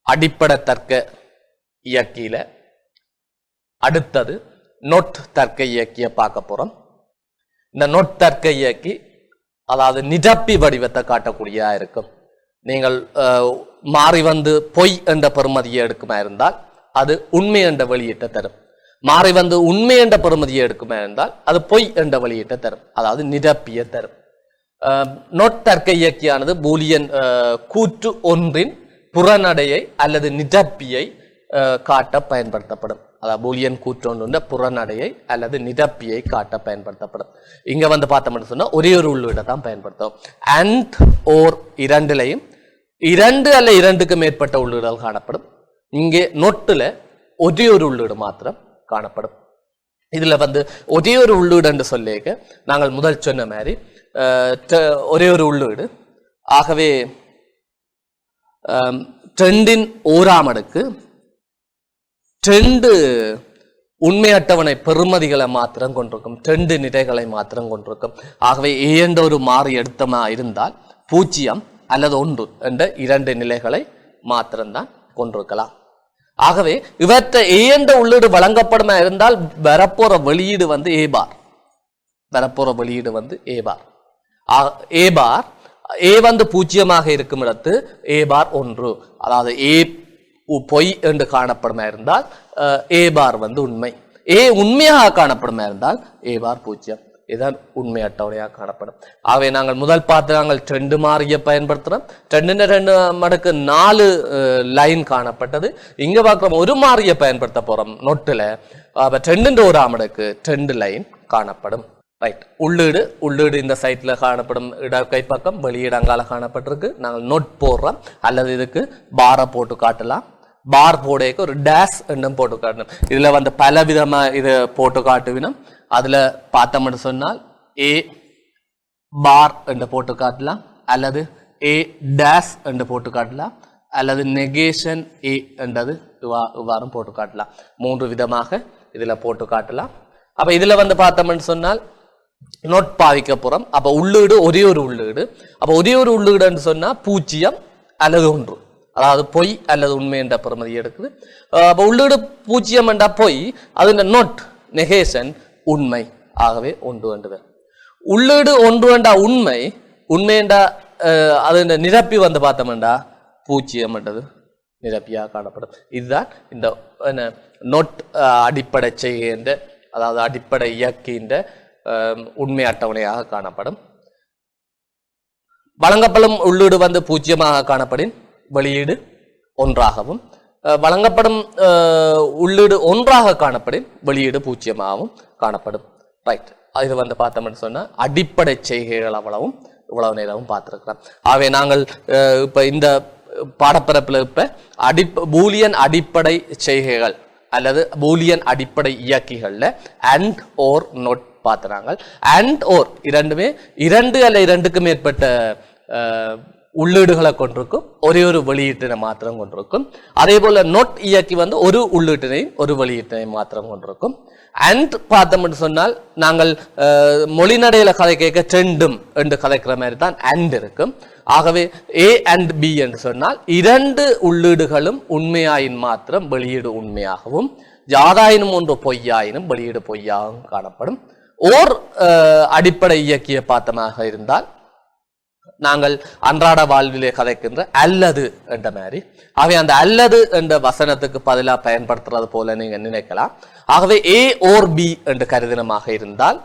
அடிப்படை தர்க்க இயக்கியில அடுத்தது நொட் தர்க்க இயக்கிய பார்க்க போறோம். இந்த நொட் தர்க்க இயக்கி அதாவது நிரப்பி வடிவத்தை காட்டக்கூடியதா இருக்கும். நீங்கள் மாறி பொய் என்ற பெறுமதியை எடுக்குமா இருந்தால் அது உண்மை என்ற வெளியீட்டை தரும். மாறி உண்மை என்ற பெறுமதியை எடுக்குமா இருந்தால் அது பொய் என்ற வெளியீட்டை தரும். அதாவது நிரப்பிய தரும். நொட் தர்க்க இயக்கியானது பூலியன் கூற்று ஒன்றின் புறநடையை அல்லது நிரப்பியை காட்ட பயன்படுத்தப்படும். அதாவது பூலியன் கூற்று ஒன்று புறநடையை அல்லது நிரப்பியை காட்ட பயன்படுத்தப்படும். இங்க பார்த்தோம்னு சொன்னா ஒரே ஒரு உள்ளீடை தான் பயன்படுத்தும். அண்ட் ஓர் இரண்டிலையும் இரண்டு அல்ல இரண்டுக்கு மேற்பட்ட உள்ளீடுகள் காணப்படும். இங்கே நொட்டுல ஒரே ஒரு உள்ளீடு மாத்திரம் காணப்படும். இதுல ஒரே ஒரு உள்ளீடு என்று சொல்லிக்க நாங்கள் முதல் சொன்ன மாதிரி ஒரே ஒரு உள்ளீடு ஆகவே ட்ரெண்டின் ஓராம் அடுக்கு ட்ரெண்டு உண்மை அட்டவணை பெறுமதிகளை மாத்திரம் கொண்டிருக்கும். ட்ரெண்டு நிலைகளை மாத்திரம் கொண்டிருக்கும். ஆகவே ஏ என்ற ஒரு மாறி எடுத்தமா இருந்தால் 0 அல்லது 1 என்ற இரண்டு நிலைகளை மாத்திரம்தான் கொண்டிருக்கலாம். ஆகவே இவற்றை ஏ என்ற உள்ளீடு வழங்கப்படுமா இருந்தால் வரப்போற வெளியீடு ஏ பார். வரப்போற வெளியீடு ஏ பார். ஏ பார் ஏ 0 இருக்கும் இடத்து ஏ பார் 1. அதாவது ஏ பொய் என்று காணப்படுமா இருந்தால் ஏ பார் உண்மை. ஏ உண்மையாக காணப்படுமா இருந்தால் ஏ பார் 0. இதுதான் உண்மை அட்டவணையாக காணப்படும். ஆகவே நாங்கள் முதல் பார்த்து நாங்கள் ட்ரெண்டு மாறிய பயன்படுத்துறோம். ட்ரெண்டு 2 மடக்கு 4 லைன் காணப்பட்டது. இங்க பார்க்கிறோம் ஒரு மாறிய பயன்படுத்த போறோம் நொட்டுல. ட்ரெண்டு ஓராம் மடக்கு 2 லைன் காணப்படும். ரைட். உள்ளீடு இந்த சைட்ல காணப்படும். இடக்கை பக்கம் வெளியீடு அங்கால காணப்பட்டிருக்கு. நாங்கள் நோட் போடுறோம் அல்லது இதுக்கு பாரை போட்டு காட்டலாம். பார் போடக்கு ஒரு டேஷ் என்றும் போட்டு காட்டணும். இதுல பல விதமா இது போட்டு காட்டுவினோம். அதுல பார்த்தோம்னு சொன்னால் ஏ பார் என்று போட்டு காட்டலாம் அல்லது ஏ டேஷ் என்று போட்டு காட்டலாம் அல்லது நெகேஷன் ஏ என்றது இவ்வாறும் போட்டு காட்டலாம். 3 விதமாக இதுல போட்டு காட்டலாம். அப்ப இதுல வந்து பார்த்தோம்னு சொன்னால் நோட் பாவிக்கப்புறம் அப்ப உள்ளீடு ஒரே ஒரு உள்ளீடு. அப்ப ஒரே ஒரு உள்ளீடுன்னு சொன்னா 0 அல்லது 1, அதாவது பொய் அல்லது உண்மை என்ற பெறுமதி எடுக்குது. அப்ப உள்ளீடு 0 என்றா பொய், அது நோட் நெகேஷன் உண்மை, ஆகவே 1 என்று. உள்ளீடு 1 என்றா உண்மை, உண்மை என்றா அது நிரப்பி வந்து பார்த்தோம்டா 0 என்றது நிரப்பியாக காணப்படும். இதுதான் இந்த நோட் அடிப்படை செய்கின்ற, அதாவது அடிப்படை இயக்கின்ற உண்மை அட்டவணையாக காணப்படும். வழங்கப்படும் உள்ளீடு வந்து 0 காணப்படும், வெளியீடு 1 வழங்கப்படும் உள்ளீடு 1 காணப்படும், வெளியீடு 0 காணப்படும். ரைட், இது வந்து பார்த்தோம்னு சொன்னா அடிப்படை செய்கைகள் அவ்வளவும் இவ்வளவு நேரமும் பார்த்திருக்கிறோம். ஆகவே நாங்கள் இப்ப இந்த பாடப்பரப்பில் இப்ப பூலியன் அடிப்படை செய்கைகள் அல்லது பூலியன் அடிப்படை இயக்கிகள்ல அண்ட் ஓர் நோட் பார்த்துறாங்க. அண்ட் ஓர் இரண்டுமே 2 அல்ல 2க்கு மேற்பட்ட உள்ளீடுகளை கொண்டிருக்கும், ஒரே ஒரு வெளியீட்டினை மாத்திரம் கொண்டிருக்கும். அதே போல நோட் இயக்கி வந்து ஒரு உள்ளீட்டினையும் ஒரு வெளியீட்டினையும் மாத்திரம் கொண்டிருக்கும். அண்ட் பார்த்தோம்னு சொன்னால் நாங்கள் மொழிநடையில கதை கேட்க ரெண்டும் என்று கதைக்கிற மாதிரி தான் அண்ட் இருக்கும். ஆகவே ஏ அண்ட் பி என்று சொன்னால் 2 உள்ளீடுகளும் உண்மையாயின் மாத்திரம் வெளியீடு உண்மையாகவும், யாதாயினும் ஒன்று பொய்யாயினும் வெளியீடு பொய்யாகவும் காணப்படும். ஓர் அடிப்படை இயக்கிய பாத்தமாக இருந்தால் நாங்கள் அன்றாட வாழ்விலே கதைக்கின்ற அல்லது என்ற மாதிரி, ஆகவே அந்த அல்லது என்ற வசனத்துக்கு பதிலாக பயன்படுத்துறது போல நீங்க நினைக்கலாம். ஆகவே ஏ ஓர் பி என்று கருதினமாக இருந்தால்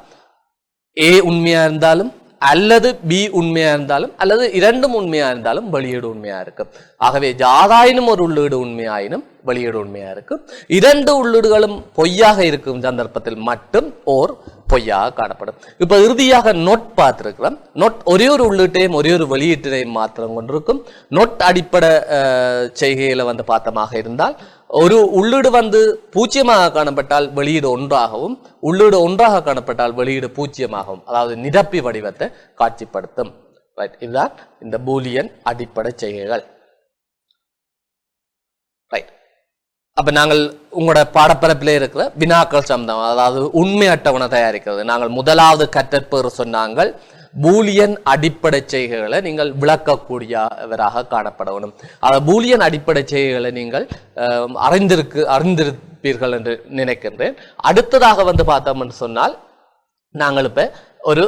ஏ உண்மையா இருந்தாலும் அல்லது பி உண்மையா இருந்தாலும் அல்லது 2ம் உண்மையா இருந்தாலும் வெளியீடு உண்மையா இருக்கும். ஆகவே யாதாயினும் ஒரு உள்ளீடு உண்மையாயினும் வெளியீடு உண்மையா இருக்கும். 2 உள்ளீடுகளும் பொய்யாக இருக்கும் சந்தர்ப்பத்தில் மட்டும் ஓர் பொய்யாக காணப்படும். இப்ப இறுதியாக நோட் பார்த்திருக்கிறோம். நோட் ஒரே ஒரு உள்ளீட்டையும் ஒரே ஒரு வெளியீட்டினையும் மாத்திரம் கொண்டிருக்கும். நோட் அடிப்படை செய்கையில வந்து பார்த்தமாக இருந்தால் ஒரு உள்ளீடு வந்து 0 காணப்பட்டால் வெளியீடு 1 உள்ளீடு 1 காணப்பட்டால் வெளியீடு 0 அதாவது நிரப்பி வடிவத்தை காட்சிப்படுத்தும். ரைட், இதுதான் இந்த பூலியன் அடிப்படை செய்கைகள். ரைட், அப்ப நாங்கள் உங்களோட பாடப்பரப்பிலே இருக்கிற வினாக்கள் சம்பந்தம், அதாவது உண்மை அட்டவணை தயாரிக்கிறது. நாங்கள் முதலாவது கற்றற்பேறு சொன்னாங்கள் பூலியன் அடிப்படை செய்கைகளை நீங்கள் விளக்கக்கூடியவராக காணப்படணும். அந்த பூலியன் அடிப்படை செய்கைகளை நீங்கள் அறிந்திருப்பீர்கள் என்று நினைக்கின்றேன். அடுத்ததாக வந்து பார்த்தோம்னு சொன்னால் நாங்கள் இப்ப ஒரு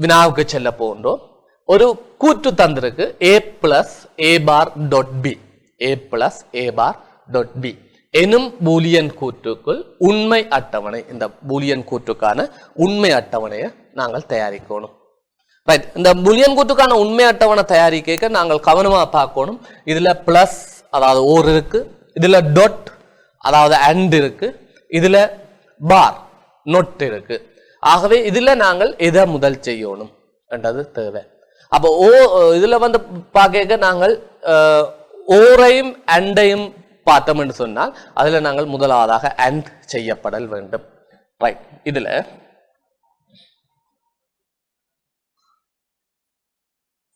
வினாவுக்கு செல்ல போன்றோம். ஒரு கூற்று தந்திருக்கு a plus a bar dot b, a plus a bar dot b எனும் பூலியன் கூற்றுக்குள் உண்மை அட்டவணை, இந்த பூலியன் கூற்றுக்கான உண்மை அட்டவணையை நாங்கள் தயாரிக்கணும். ரைட், இந்த பூலியன் கூற்றுக்கான உண்மை அட்டவணை தயாரிக்க நாங்கள் கவனமா பார்க்கணும். இதுல பிளஸ் அதாவது ஓர் இருக்கு, இதுல டொட் அதாவது அண்ட் இருக்கு, இதுல பார் நொட் இருக்கு. ஆகவே இதுல நாங்கள் எதை முதல் செய்யணும் என்றது தேவை. அப்ப இதுல வந்து பார்க்க நாங்கள் ஓரையும் அண்டையும் பார்த்தோம் என்று சொன்னால் அதுல நாங்கள் முதலாவதாக அண்ட் செய்யப்படல் வேண்டும். ரைட், இதுல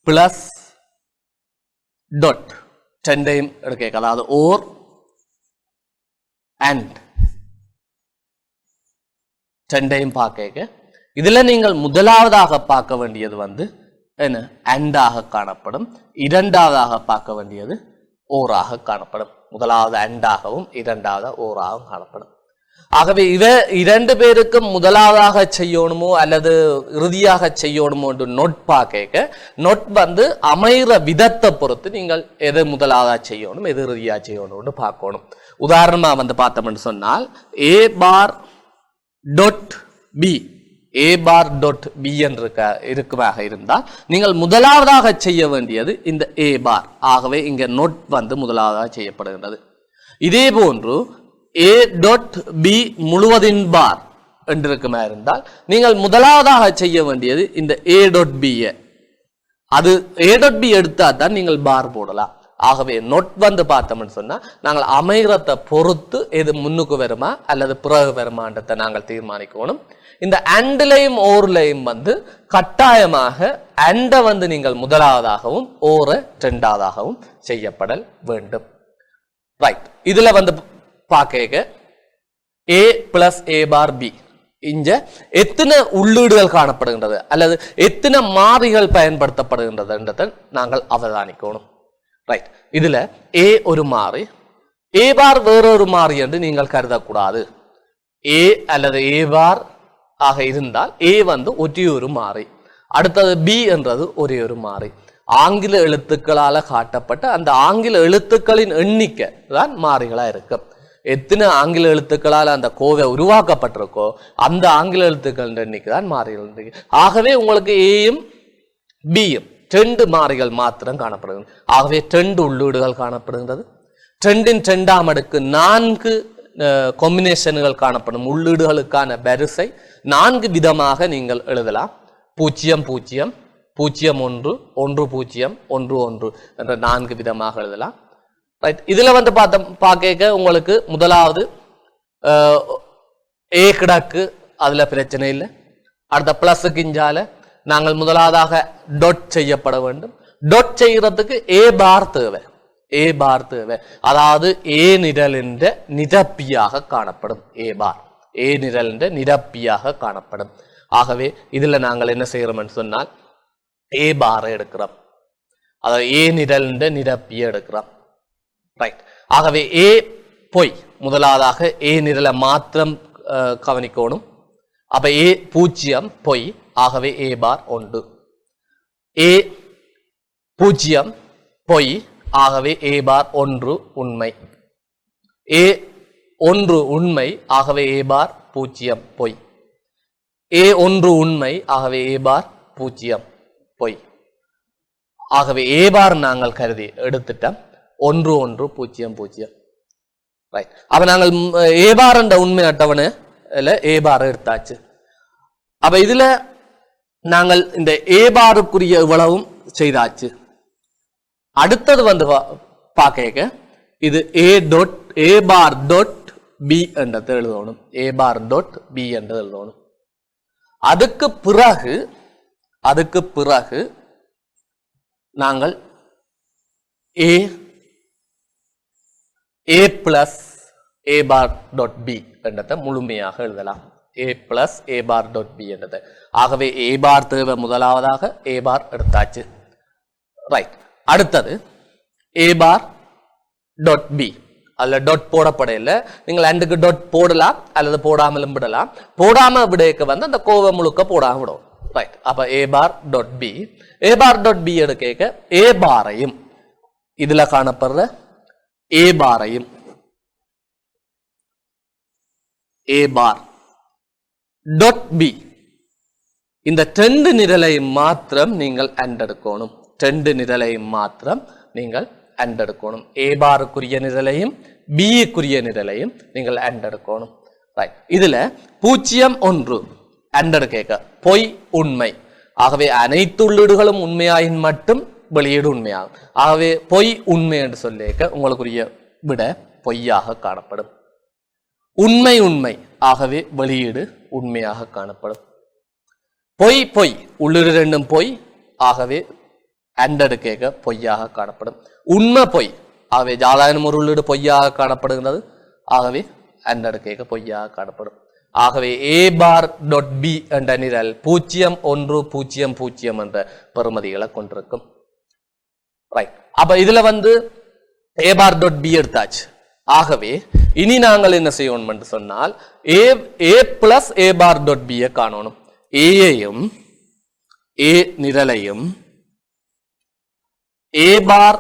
பிளஸ் டாட் 2 எடுக்க, அதாவது ஓர் அண்ட் 2 பார்க்க இதுல நீங்கள் முதலாவதாக பார்க்க வேண்டியது வந்து என்ன அண்டாக காணப்படும், இரண்டாவதாக பார்க்க வேண்டியது ஓராக காணப்படும். முதலாவது அண்டாகவும் இரண்டாவது ஓராகவும் காணப்படும். ஆகவே இவ 2 பேருக்கும் முதலாவதாக செய்யணுமோ அல்லது இறுதியாக செய்யணுமோ என்று நோட் பார்க்க நோட் வந்து அமைகிற விதத்தை பொறுத்து நீங்கள் எது முதலாவதாக செய்யணும் எது இறுதியாக செய்யணும்னு பார்க்கணும். உதாரணமா வந்து பார்த்தோம்னு சொன்னால் a bar dot b, a bar dot b என்று இருக்குமாக இருந்தால் நீங்கள் முதலாவதாக செய்ய வேண்டியது இந்த a பார். ஆகவே இங்க நோட் வந்து முதலாவதாக செய்யப்படுகின்றது. இதே போன்று a டாட் b முழுவதின் பார் என்றிருக்குமா இருந்தால் நீங்கள் முதலாவதாக செய்ய வேண்டியது இந்த a டாட் b. அது a டாட் b எடுத்தா தான் நீங்கள் பார் போடலாம். ஆகவே நொட் வந்து பார்த்தோம்னு சொன்னா நாங்கள் அமைகிறத பொறுத்து எது முன்னுக்கு வருமா அல்லது பிறகு வருமான்றதை நாங்கள் தீர்மானிக்கணும். இந்த அண்ட்லையும் ஓர்லையும் வந்து கட்டாயமாக அண்ட வந்து நீங்கள் முதலாவதாகவும் ஓர இரண்டாவதாகவும் செய்யப்படல் வேண்டும். ரைட், இதுல வந்து பார்க்க a plus a bar b இங்க எத்தனை உள்ளீடுகள் காணப்படுகின்றது அல்லது எத்தனை மாறிகள் பயன்படுத்தப்படுகின்றதுன்றதை நாங்கள் அவதானிக்கணும். ரைட், இதுல a ஒரு மாறி, a பார் வேறொரு மாறி என்று நீங்கள் கருதக்கூடாது. a அல்லது a பார் ஆக இருந்தால் a வந்து ஒரே ஒரு மாறி, அடுத்தது b என்றது ஒரே ஒரு மாறி. ஆங்கில எழுத்துக்களால காட்டப்பட்ட அந்த ஆங்கில எழுத்துக்களின் எண்ணிக்கை தான் மாறிகளா இருக்கும். எத்தனை ஆங்கில எழுத்துக்களால் அந்த கோவை உருவாக்கப்பட்டிருக்கோ அந்த ஆங்கில எழுத்துக்கள் எண்ணிக்கை தான் மாறிகள். ஆகவே உங்களுக்கு ஏயும் பியும் 2 மாறிகள் மாத்திரம் காணப்படுகிறது. ஆகவே 2 உள்ளீடுகள் காணப்படுகின்றது. 2 2ஆம் அடுக்கு 4 காம்பினேஷன்கள் காணப்படும். உள்ளீடுகளுக்கான வரிசை 4 விதமாக நீங்கள் எழுதலாம். 0 0 0 1 1 0 1 1 என்ற 4 விதமாக எழுதலாம். ரைட், இதுல வந்து பார்க்க உங்களுக்கு முதலாவது ஏ கிடக்கு, அதுல பிரச்சனை இல்லை. அடுத்த பிளஸுக்கு இஞ்சால நாங்கள் முதலாவதாக டொட் செய்யப்பட வேண்டும். டொட் செய்யறதுக்கு ஏ பார் தேவை. ஏ பார் தேவை, அதாவது ஏ நிரலின் நிரப்பியாக காணப்படும். ஏ பார் ஏ நிரலின் நிரப்பியாக காணப்படும். ஆகவே இதுல நாங்கள் என்ன செய்யறோம்னு சொன்னால் ஏ பாரை எடுக்கிறோம், அதாவது ஏ நிரலின் நிரப்பியை எடுக்கிறோம். ரைட், ஆகவே ஏ பொய், முதலாவதாக ஏ நிரலை மாத்திரம் கவனிக்கணும். அப்ப ஏ 0 பொய், ஆகவே ஏ பார் 1. ஏ 0 பொய், ஆகவே ஏ பார் 1 உண்மை. ஏ 1 உண்மை, ஆகவே ஏ பார் 0 பொய். ஏ 1 உண்மை, ஆகவே ஏ பார் 0 பொய். ஆகவே ஏ பார் நாங்கள் கருதி எடுத்துட்டோம் 1 1 0 0. ரைட், அப்ப நாங்கள் ஏ பார் என்ற உண்மை அட்டவணை ஏ பார் எடுத்தாச்சு. அப்ப இதுல நாங்கள் இந்த ஏ பாருக்குரிய இவ்வளவும் செய்தாச்சு. அடுத்தது வந்து பார்க்க இது ஏ பார் டாட் பி என்றதை எழுதணும். ஏ பார் டாட் பி என்றது எழுதணும். அதுக்கு பிறகு நாங்கள் a plus a bar dot b என்றதை முழுமையாக எழுதலாம். a plus a bar dot b என்றது. ஆகவே a bar தேவை, முதலாவதாக a bar எடுத்தாச்சு. ரைட், அடுத்தது a bar dot b, அதுல dot போடப்படையில நீங்கள் அண்டுக்கு dot போடலாம் அல்லது போடாமலும் விடலாம். போடாம விடைக்கு வந்து அந்த கோவை முழுக்க போடாம விடும். ரைட், அப்ப a bar dot b, a bar dot b எடுக்க a பாரையும் இதுல காணப்படுற ஏ பாரையும் ஏ பார் டாட் பி இந்த 2 நிரலையும் மாத்திரம் நீங்கள் அண்டெடுக்கணும். 2 நிரலையும் மாத்திரம் நீங்கள் அண்டெடுக்கணும். ஏ பாருக்குரிய நிரலையும் பிக்குரிய நிரலையும் நீங்கள் அண்டெடுக்கணும். ரைட், இதுல 0 1 அண்டெடுக்க பொய் உண்மை. ஆகவே அனைத்து உள்ளீடுகளும் உண்மையாயின் மட்டும் வெளியீடு உண்மையாகும். ஆகவே பொய் உண்மை என்று சொல்லிக்க உங்களுக்குரிய விட பொய்யாக காணப்படும். உண்மை உண்மை, ஆகவே வெளியீடு உண்மையாக காணப்படும். பொய் பொய், உள்ளீடு 2 பொய், ஆகவே அண்டெடுக்க பொய்யாக காணப்படும். உண்மை பொய், ஆகவே ஜாலாயனம் ஒரு உள்ளீடு பொய்யாக காணப்படுகிறது. ஆகவே அண்டெடுக்க பொய்யாக காணப்படும். ஆகவே ஏ பார் டாட் பி என்ற நிரல் 0 1 0 0 என்ற பெறுமதிகளை கொண்டிருக்கும். ரைட், அப்ப இதுல வந்து a bar dot b எடுத்தாச்சு. ஆகவே இனி நாங்கள் என்ன செய்யணும் என்று சொன்னால் a plus a bar dot b காணணும். ஏயையும் a நிரலையும் a bar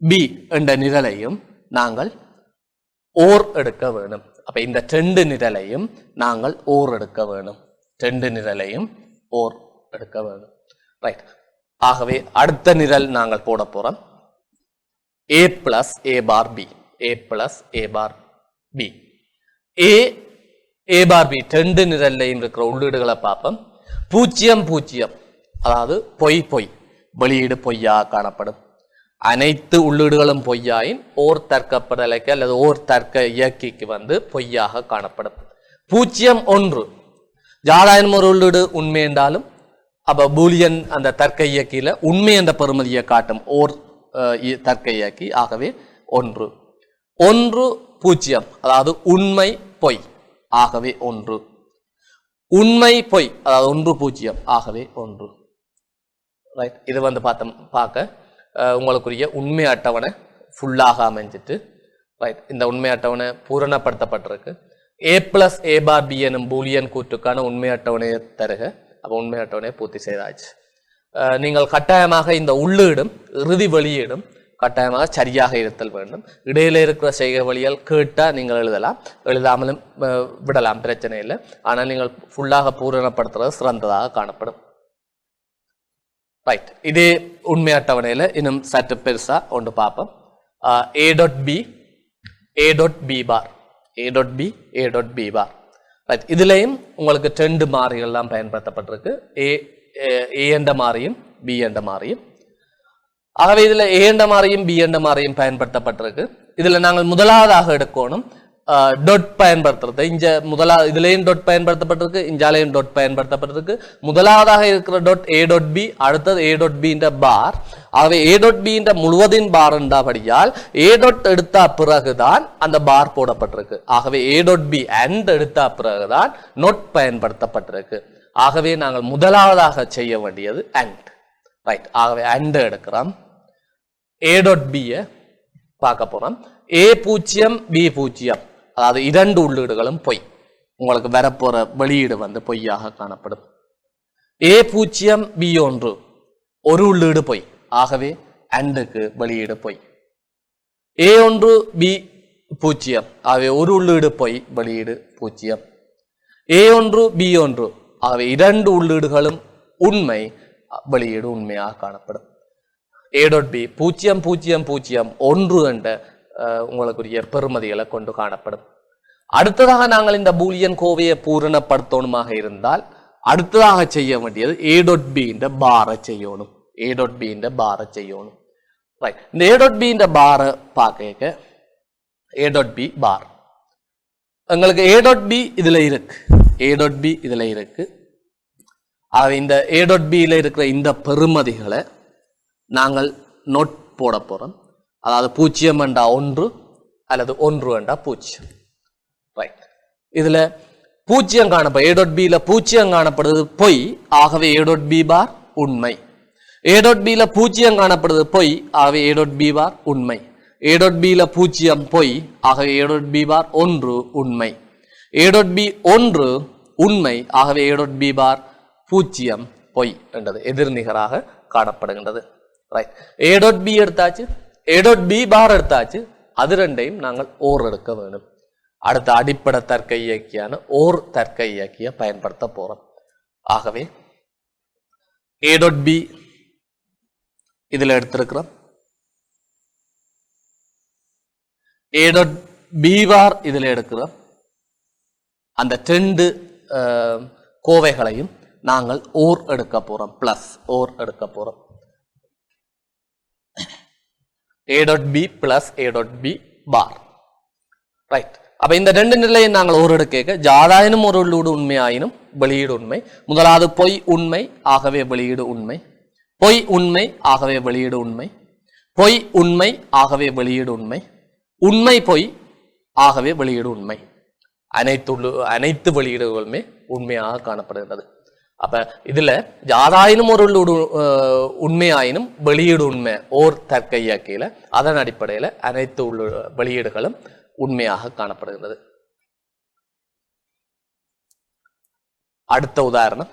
b என்ற நிரலையும் நாங்கள் ஓர் எடுக்க வேணும். அப்ப இந்த 2 நிரலையும் நாங்கள் ஓர் எடுக்க வேணும். 2 நிரலையும் ஓர் எடுக்க வேணும். ரைட், ஆகவே அடுத்த நிரல் நாங்கள் போட போறோம். a plus a bar b, a plus a bar b. a bar b 2 நிரல்லையும் இருக்கிற உள்ளீடுகளை பார்ப்போம். 0 0, அதாவது பொய் பொய், வெளியீடு பொய்யாக காணப்படும். அனைத்து உள்ளீடுகளும் பொய்யாயின் ஓர் தர்க்கப்படலைக்கு அல்லது ஓர் தர்க்க இயக்கிக்கு வந்து பொய்யாக காணப்படும். 0 1 ஜாதாயினும் ஒரு உள்ளீடு உண்மை என்றாலும் அப்ப பூலியன் அந்த தர்க்க இயக்கியில உண்மை என்ற பெறுமதியை காட்டும் ஓர் தர்க்க இயக்கி. ஆகவே 1 1 0 அதாவது உண்மை பொய். ஆகவே 1 உண்மை பொய் அதாவது 1 0 ஆகவே 1. ரைட், இது வந்து பார்க்க உங்களுக்குரிய உண்மை அட்டவணை ஃபுல்லாக அமைஞ்சிட்டு. ரைட், இந்த உண்மை அட்டவணை பூரணப்படுத்தப்பட்டிருக்கு. a+a⁻b எனும் பூலியன் கூற்றுக்கான உண்மை அட்டவணையை தருக. அப்போ உண்மை அட்டவணையை பூர்த்தி செய்தாச்சு. நீங்கள் கட்டாயமாக இந்த உள்ளீடும் இறுதி வெளியீடும் கட்டாயமாக சரியாக இருத்தல் வேண்டும். இடையில இருக்கிற செய்கை வழியால் கேட்டால் நீங்கள் எழுதலாம், எழுதாமலும் விடலாம், பிரச்சனை இல்லை. ஆனால் நீங்கள் ஃபுல்லாக பூரணப்படுத்துறது சிறந்ததாக காணப்படும். ரைட், இதே உண்மை அட்டவணையில் இன்னும் சற்று பெருசா ஒன்று பார்ப்போம். a.b a.b பார் a.b a.b பார். ரைட், இதுலேயும் உங்களுக்கு 2 மாறிகள்லாம் பயன்படுத்தப்பட்டிருக்கு. a என்ற மாறியும் b என்ற மாறியும். ஆகவே இதில் a என்ற மாறியும் b என்ற மாறியும் பயன்படுத்தப்பட்டிருக்கு. இதில் நாங்கள் முதலாவதாக எடுக்கணும் டொட் பயன்படுத்துறது. இதுலேயும் டொட் பயன்படுத்தப்பட்டிருக்கு, இஞ்சாலையும் டொட் பயன்படுத்தப்பட்டிருக்கு. முதலாவதாக இருக்கிற டொட் a.b, அடுத்தது a.b பார். ஆகவே a.b முழுவதின் பார் என்றபடியால் a எடுத்த பிறகுதான் அந்த பார் போடப்பட்டிருக்கு. ஆகவே a.b and எடுத்த பிறகுதான் நொட் பயன்படுத்தப்பட்டிருக்கு. ஆகவே நாங்கள் முதலாவதாக செய்ய வேண்டியது and. ரைட், ஆகவே and எடுக்கிறோம். a.b பார்க்க போறோம். a0 b0 அதாவது 2 உள்ளீடுகளும் பொய். உங்களுக்கு வரப்போற வெளியீடு வந்து பொய்யாக காணப்படும். a0 b1 ஒரு உள்ளீடு பொய். ஆகவே அண்டுக்கு வெளியீடு பொய். a1 b0 ஆகவே ஒரு உள்ளீடு பொய், வெளியீடு 0. a1 b1 ஆகவே 2 உள்ளீடுகளும் உண்மை, வெளியீடு உண்மையாக காணப்படும். a.b 0 0 0 1 என்ற உங்களுக்குரிய பெறுமதிகளை கொண்டு காணப்படும். அடுத்ததாக நாங்கள் இந்த பூலியன் கோவையை பூரணப்படுத்தணுமாக இருந்தால் அடுத்ததாக செய்ய வேண்டியது a.b பாரை செய்யணும். a.b பாரை செய்யணும். ரைட், இந்த a.b பாரை பார்க்க a.b பார் எங்களுக்கு a.b இதுல இருக்கு. a.b இதுல இருக்கு. இந்த a.b இருக்கிற இந்த பெறுமதிகளை நாங்கள் நோட் போட போறோம். அதாவது 0 என்றா 1 அல்லது 1 என்றா 0. ரைட், இதுல 0 காணப்படும். a.b 0 காணப்படுது பொய். ஆகவே a.b பார் உண்மை. a.b 0 காணப்படுது பொய். ஆகவே a.b பார் உண்மை. a.b 0 பொய். ஆகவே a.b பார் 1 உண்மை. a.b 1 உண்மை. ஆகவே a.b பார் 0 பொய் என்றது எதிர்நிகராக காணப்படுகின்றது. ரைட், a.b எடுத்தாச்சு, a.b பார் எடுத்தாச்சு. அது ரெண்டையும் நாங்கள் ஓர் எடுக்க வேண்டும். அடுத்த அடிப்படை தர்க்க இயக்கியான ஓர் தர்க்க இயக்கிய பயன்படுத்த போறோம். ஆகவே a.b இதுல எடுத்திருக்கிறோம். a.b பார் இதுல எடுக்கிறோம். அந்த 2 கோவைகளையும் நாங்கள் ஓர் எடுக்க போறோம். பிளஸ் ஓர் எடுக்க போறோம். a.b பிளஸ் a.b பார். ரைட், அப்ப இந்த 2 நிலையை நாங்கள் ஓர் எடுக்க ஜாதாயினும் ஒரு உள்ளீடு உண்மையாயினும் வெளியீடு உண்மை. முதலாவது பொய் உண்மை, ஆகவே வெளியீடு உண்மை. பொய் உண்மை, ஆகவே வெளியீடு உண்மை. பொய் உண்மை, ஆகவே வெளியீடு உண்மை. உண்மை பொய், ஆகவே வெளியீடு உண்மை. அனைத்து வெளியீடுகளுமே உண்மையாக காணப்படுகிறது. அப்ப இதுல ஜாதாயினும் ஒரு உண்மையாயினும் வெளியீடு உண்மை ஓர் தர்க்க இயக்கியில அதன் அடிப்படையில் அனைத்து வெளியீடுகளும் உண்மையாக காணப்படுகிறது. அடுத்த உதாரணம்,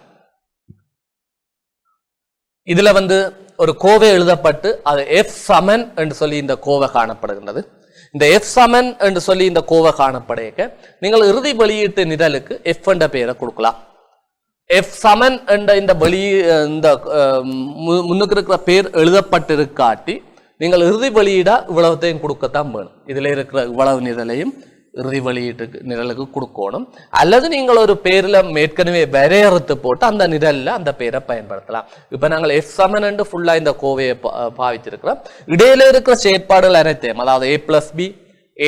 இதுல வந்து ஒரு கோவை எழுதப்பட்டு அது எஃப் சமன் என்று சொல்லி இந்த கோவை காணப்படுகின்றது. இந்த எஃப் சமன் என்று சொல்லி இந்த கோவை காணப்படைக்க நீங்கள் இறுதி வெளியீட்டு நிரலுக்கு எஃப் என்ற பெயரை கொடுக்கலாம். எஃப் சமன் என்ற இந்த இந்த முன்னுக்கு இருக்கிற பேர் எழுதப்பட்டிருக்காட்டி நீங்கள் இறுதி வெளியீடா இவ்வளவுத்தையும் கொடுக்கத்தான் வேணும். இதுல இருக்கிற இவ்வளவு நிரலையும் இறுதி வெளியீட்டுக்கு நிரலுக்கு கொடுக்கணும். அல்லது நீங்கள் ஒரு பேர்ல ஏற்கனவே வரையறுத்து போட்டு அந்த நிரல்ல அந்த பேரை பயன்படுத்தலாம். இப்ப நாங்கள் எஃப் சமன் என்று ஃபுல்லா இந்த கோவையை பாவிச்சிருக்கிறோம். இடையில இருக்கிற செயற்பாடுகள் அனைத்தையும், அதாவது a plus B,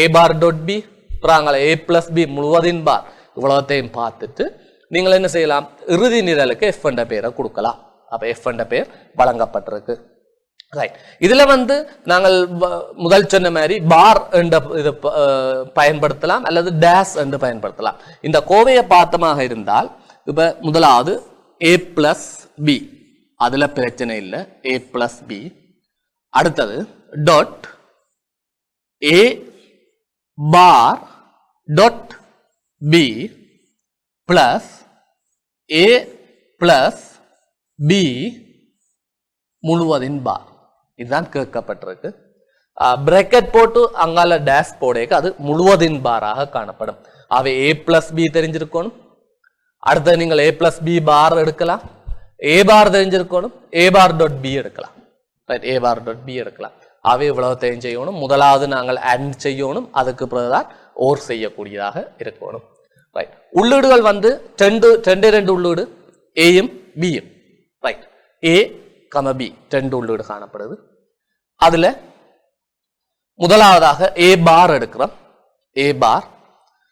a bar dot B, a plus B முழுவதின் பார், இவ்வளவுத்தையும் பார்த்துட்டு நீங்கள் என்ன செய்யலாம், இறுதி நிரலுக்கு எஃப் என்ற பேரை கொடுக்கலாம். அப்ப எஃப் என்ற பேர் வழங்கப்பட்டிருக்கு. ரைட். இதுல நாங்கள் முதல் சொன்ன மாதிரி பார் என்ற இதை பயன்படுத்தலாம் அல்லது டேஷ் என்று பயன்படுத்தலாம். இந்த கோவையை பார்த்தமாக இருந்தால் இப்ப முதலாவது a பிளஸ் பி, அதுல பிரச்சனை இல்லை, a பிளஸ் பி. அடுத்தது dot a bar dot B plus a plus B முழுவதின் பார். இதுதான் கேட்கப்பட்டிருக்கு. பிரேக்கெட் போட்டு அங்கால டேஷ் போடேக்கு அது முழுவதின் பாராக காணப்படும். அவை a பிளஸ் பி தெரிஞ்சிருக்கணும். அடுத்தது நீங்கள் a பிளஸ் பி பார் எடுக்கலாம். a பார் தெரிஞ்சிருக்கணும். a பார் டாட் பி எடுக்கலாம். Right, a bar dot B எடுக்கலாம். அவை இவ்வளவு தெரிஞ்சு செய்யணும். முதலாவது நாங்கள் அண்ட் செய்யணும், அதுக்கு பிறகுதான் ஓர் செய்யக்கூடியதாக இருக்கணும். ரைட். உள்ளீடுகள் ரெண்டு உள்ளீடு ஏயும் பியும். ரைட், ஏ கம பி ரெண்டு உள்ளீடு காணப்படுது. அதுல முதலாவதாக ஏ பார் எடுக்கிறோம். ஏ பார்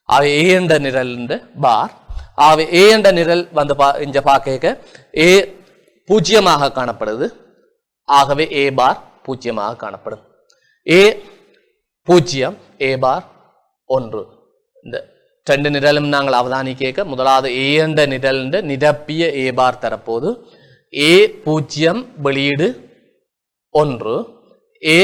அவை ஏ என்ற நிரல் பார். அவை ஏ என்ற நிரல் இங்க பார்க்க ஏ பூஜ்ஜியமாக காணப்படுது. ஆகவே ஏ பார் பூஜ்ஜியமாக காணப்படும். ஏ பூஜ்ஜியம், ஏ பார் 1. இந்த ரெண்டு நிரலும் நாங்கள் அவதானிக்க முதலாவது ஏ என்ற நிரல் நிரப்பிய ஏ பார் தரப்போது ஏ பூஜ்ஜியம் வெளியீடு 1, ஏ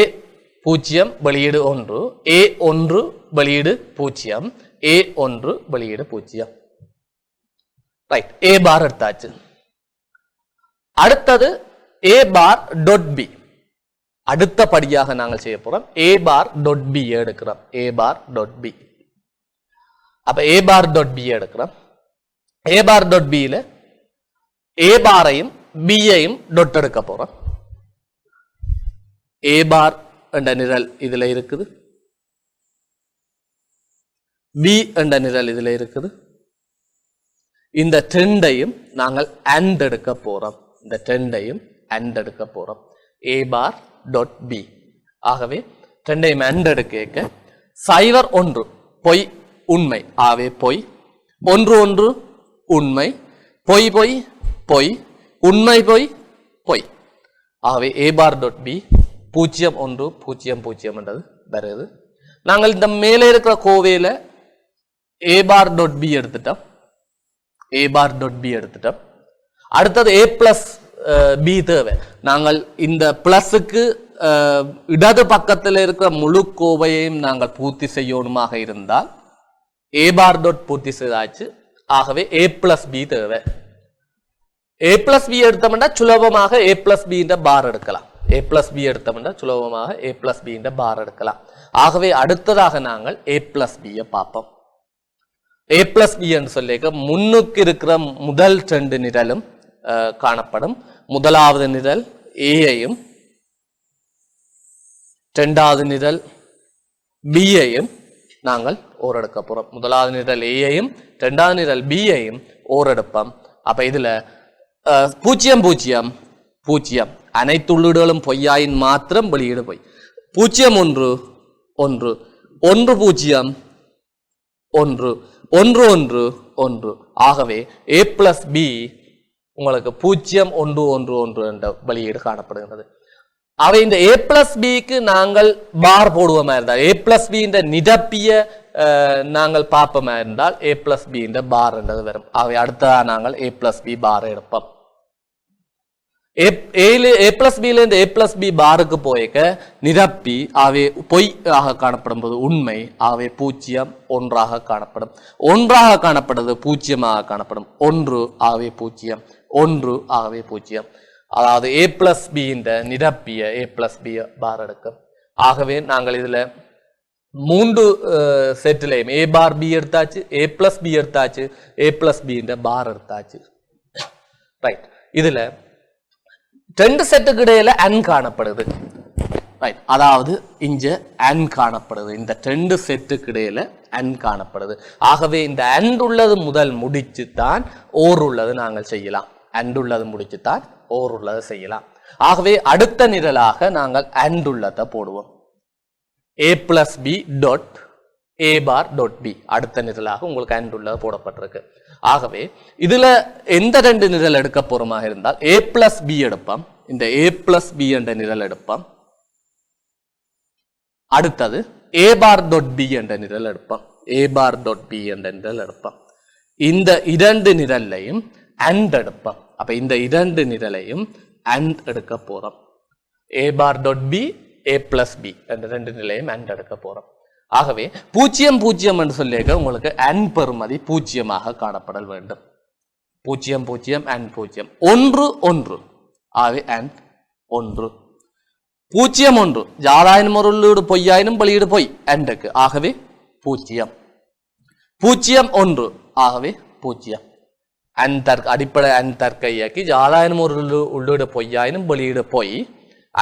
பூஜ்ஜியம் வெளியீடு 1, ஏ 1 வெளியீடு 0, ஏ 1 வெளியீடு 0. ரைட், ஏ பார் எடுத்தாச்சு. அடுத்தது ஏ பார் டாட் பி. அடுத்தபடியாக நாங்கள் செய்ய போறோம் ஏ பார் டாட் பி எடுக்கிறோம். ஏ பார் டாட் பி. அப்ப ஏ பார் டாட் பி எடுக்கிறோம். ஏ பார் டாட் பியில ஏ பாரையும் பியையும் டொட் எடுக்க போறோம். ஏ பார் என்ற நிரல் இதுல இருக்குது, பி என்ற நிரல் இதுல இருக்குது. இந்த ரெண்டையும் நாங்கள் அண்ட் எடுக்க போறோம். இந்த ரெண்டையும் அண்ட் எடுக்க போறோம். ஏ பார் டாட் பி. ஆகவே ரெண்டையும் அண்ட் எடுக்க 0 1 பொய் உண்மை. ஆகவே பொய் 1 1 உண்மை, பொய் பொய் பொய், உண்மை பொய் பொய். ஆகவே ஏ பார் டாட் பி 0 1 0 0 என்றது வருது. நாங்கள் இந்த மேலே இருக்கிற கோவையில ஏ பார் டாட் பி எடுத்துட்டோம். ஏ பார் டாட் பி எடுத்துட்டோம். அடுத்தது ஏ பிளஸ் பி தேவை. நாங்கள் இந்த பிளஸுக்கு இடது பக்கத்தில் இருக்கிற முழு கோவையையும் நாங்கள் பூர்த்தி செய்யணுமாக இருந்தால் ஏ பார் டாட் பூர்த்தி செய்தாச்சு. ஆகவே ஏ பிளஸ் பி தேவை. ஏ பிளஸ் பி எடுத்தோம்னா சுலபமாக ஏ பிளஸ் பி பார் எடுக்கலாம். ஏ பிளஸ் பி எடுத்தோம்னா சுலபமாக ஏ பிளஸ் பி பார் எடுக்கலாம். ஆகவே அடுத்ததாக நாங்கள் ஏ பிளஸ் பியை பார்ப்போம். ஏ பிளஸ் பி என்று சொல்லிக்க முன்னுக்கு இருக்கிற முதல் ரெண்டு நிரலும் காணப்படும். முதலாவது நிரல் ஏயையும் இரண்டாவது நிரல் பியையும் நாங்கள் ஓரெடுக்க போறோம். முதலாவது நிரல் ஏயையும் இரண்டாவது நிரல் பியையும் ஓரெடுப்போம். அப்ப இதுல 0 0 0 அனைத்து உள்ளீடுகளும் பொய்யாயின் மாத்திரம் வெளியீடு பொய். 0 1 1 1 0 1 1 1 1. ஆகவே ஏ பிளஸ் பி உங்களுக்கு 0 1 1 1 என்ற வெளியீடு காணப்படுகிறது. அவை இந்த ஏ பிளஸ் பிக்கு நாங்கள் பார் போடுவோமா இருந்தால், ஏ பிளஸ் பி நிரப்பிய நாங்கள் பார்ப்போமா இருந்தால் ஏ பிளஸ் பி பார் என்றது வரும். அவை அடுத்ததாக நாங்கள் ஏ பிளஸ் பி பார் எடுப்போம். ஏ பிளஸ் பில இருந்து ஏ பிளஸ் பி பாருக்கு போய்க்க நிரப்பி அவை பொய் ஆக காணப்படும் போது உண்மை. அவை 0 1 காணப்படும். 1 காணப்படுறது 0 காணப்படும். 1 ஆகவே 0 1 ஆகவே 0. அதாவது ஏ பிளஸ் பி நிரப்பிய ஏ பிளஸ் பி பார் எடுக்கும். ஆகவே நாங்கள் இதுல 3 செட்டிலையும் ஏ பார் பி எடுத்தாச்சு, ஏ பிளஸ் பி எடுத்தாச்சு, ஏ பிளஸ் பி பார் எடுத்தாச்சு. ரைட். இதுல 2 செட்டுக்கு இடையில அன் காணப்படுது. ரைட். அதாவது இங்க அண்ட் காணப்படுது. இந்த ரெண்டு செட்டுக்கு இடையில அண்ட் காணப்படுது. ஆகவே இந்த அண்ட் உள்ளது முதல் முடிச்சு தான் ஓர் உள்ளது நாங்கள் செய்யலாம். அண்ட் உள்ளது முடிச்சு தான் ஓர் உள்ளது செய்யலாம். ஆகவே அடுத்த நிரலாக நாங்கள் அண்ட் உள்ளதை போடுவோம். a plus b dot a bar dot b அடுத்த நிரலாக உங்களுக்கு அண்ட் உள்ளது போடப்பட்டிருக்கு. ஆகவே இதுல எந்த ரெண்டு நிரல் எடுக்க போறமாக இருந்தால் a plus b எடுப்போம். இந்த a plus b என்ற நிரல் எடுப்போம். அடுத்தது a bar dot b என்ற நிரல் எடுப்போம். a bar dot b என்ற நிரல் எடுப்போம். இந்த இரண்டு நிரலையும் அண்ட் எடுப்போம். அப்ப இந்த இரண்டு நிரலையும் அண்ட் எடுக்க போறோம். a bar dot b a plus b என்ற ரெண்டு நிலையும் அண்ட் எடுக்க போறோம். ஆகவே 0 0 என்று சொல்லியிருக்க உங்களுக்கு அண்ட் பெறுமதி 0 காணப்படல் வேண்டும். 0 0 அண்ட் 0 1 1 ஆகவே அண்ட் 1 0 1 யாராயினும் ஒரு உள்ளீடு பொய்யாயினும் வெளியீடு பொய் அண்டுக்கு ஆகவே 0 0 1 ஆகவே 0 அடிப்படை அண்ட் தர்க்க இயக்கி யாராயினும் ஒரு உள்ளீடு பொய்யாயினும் வெளியீடு பொய்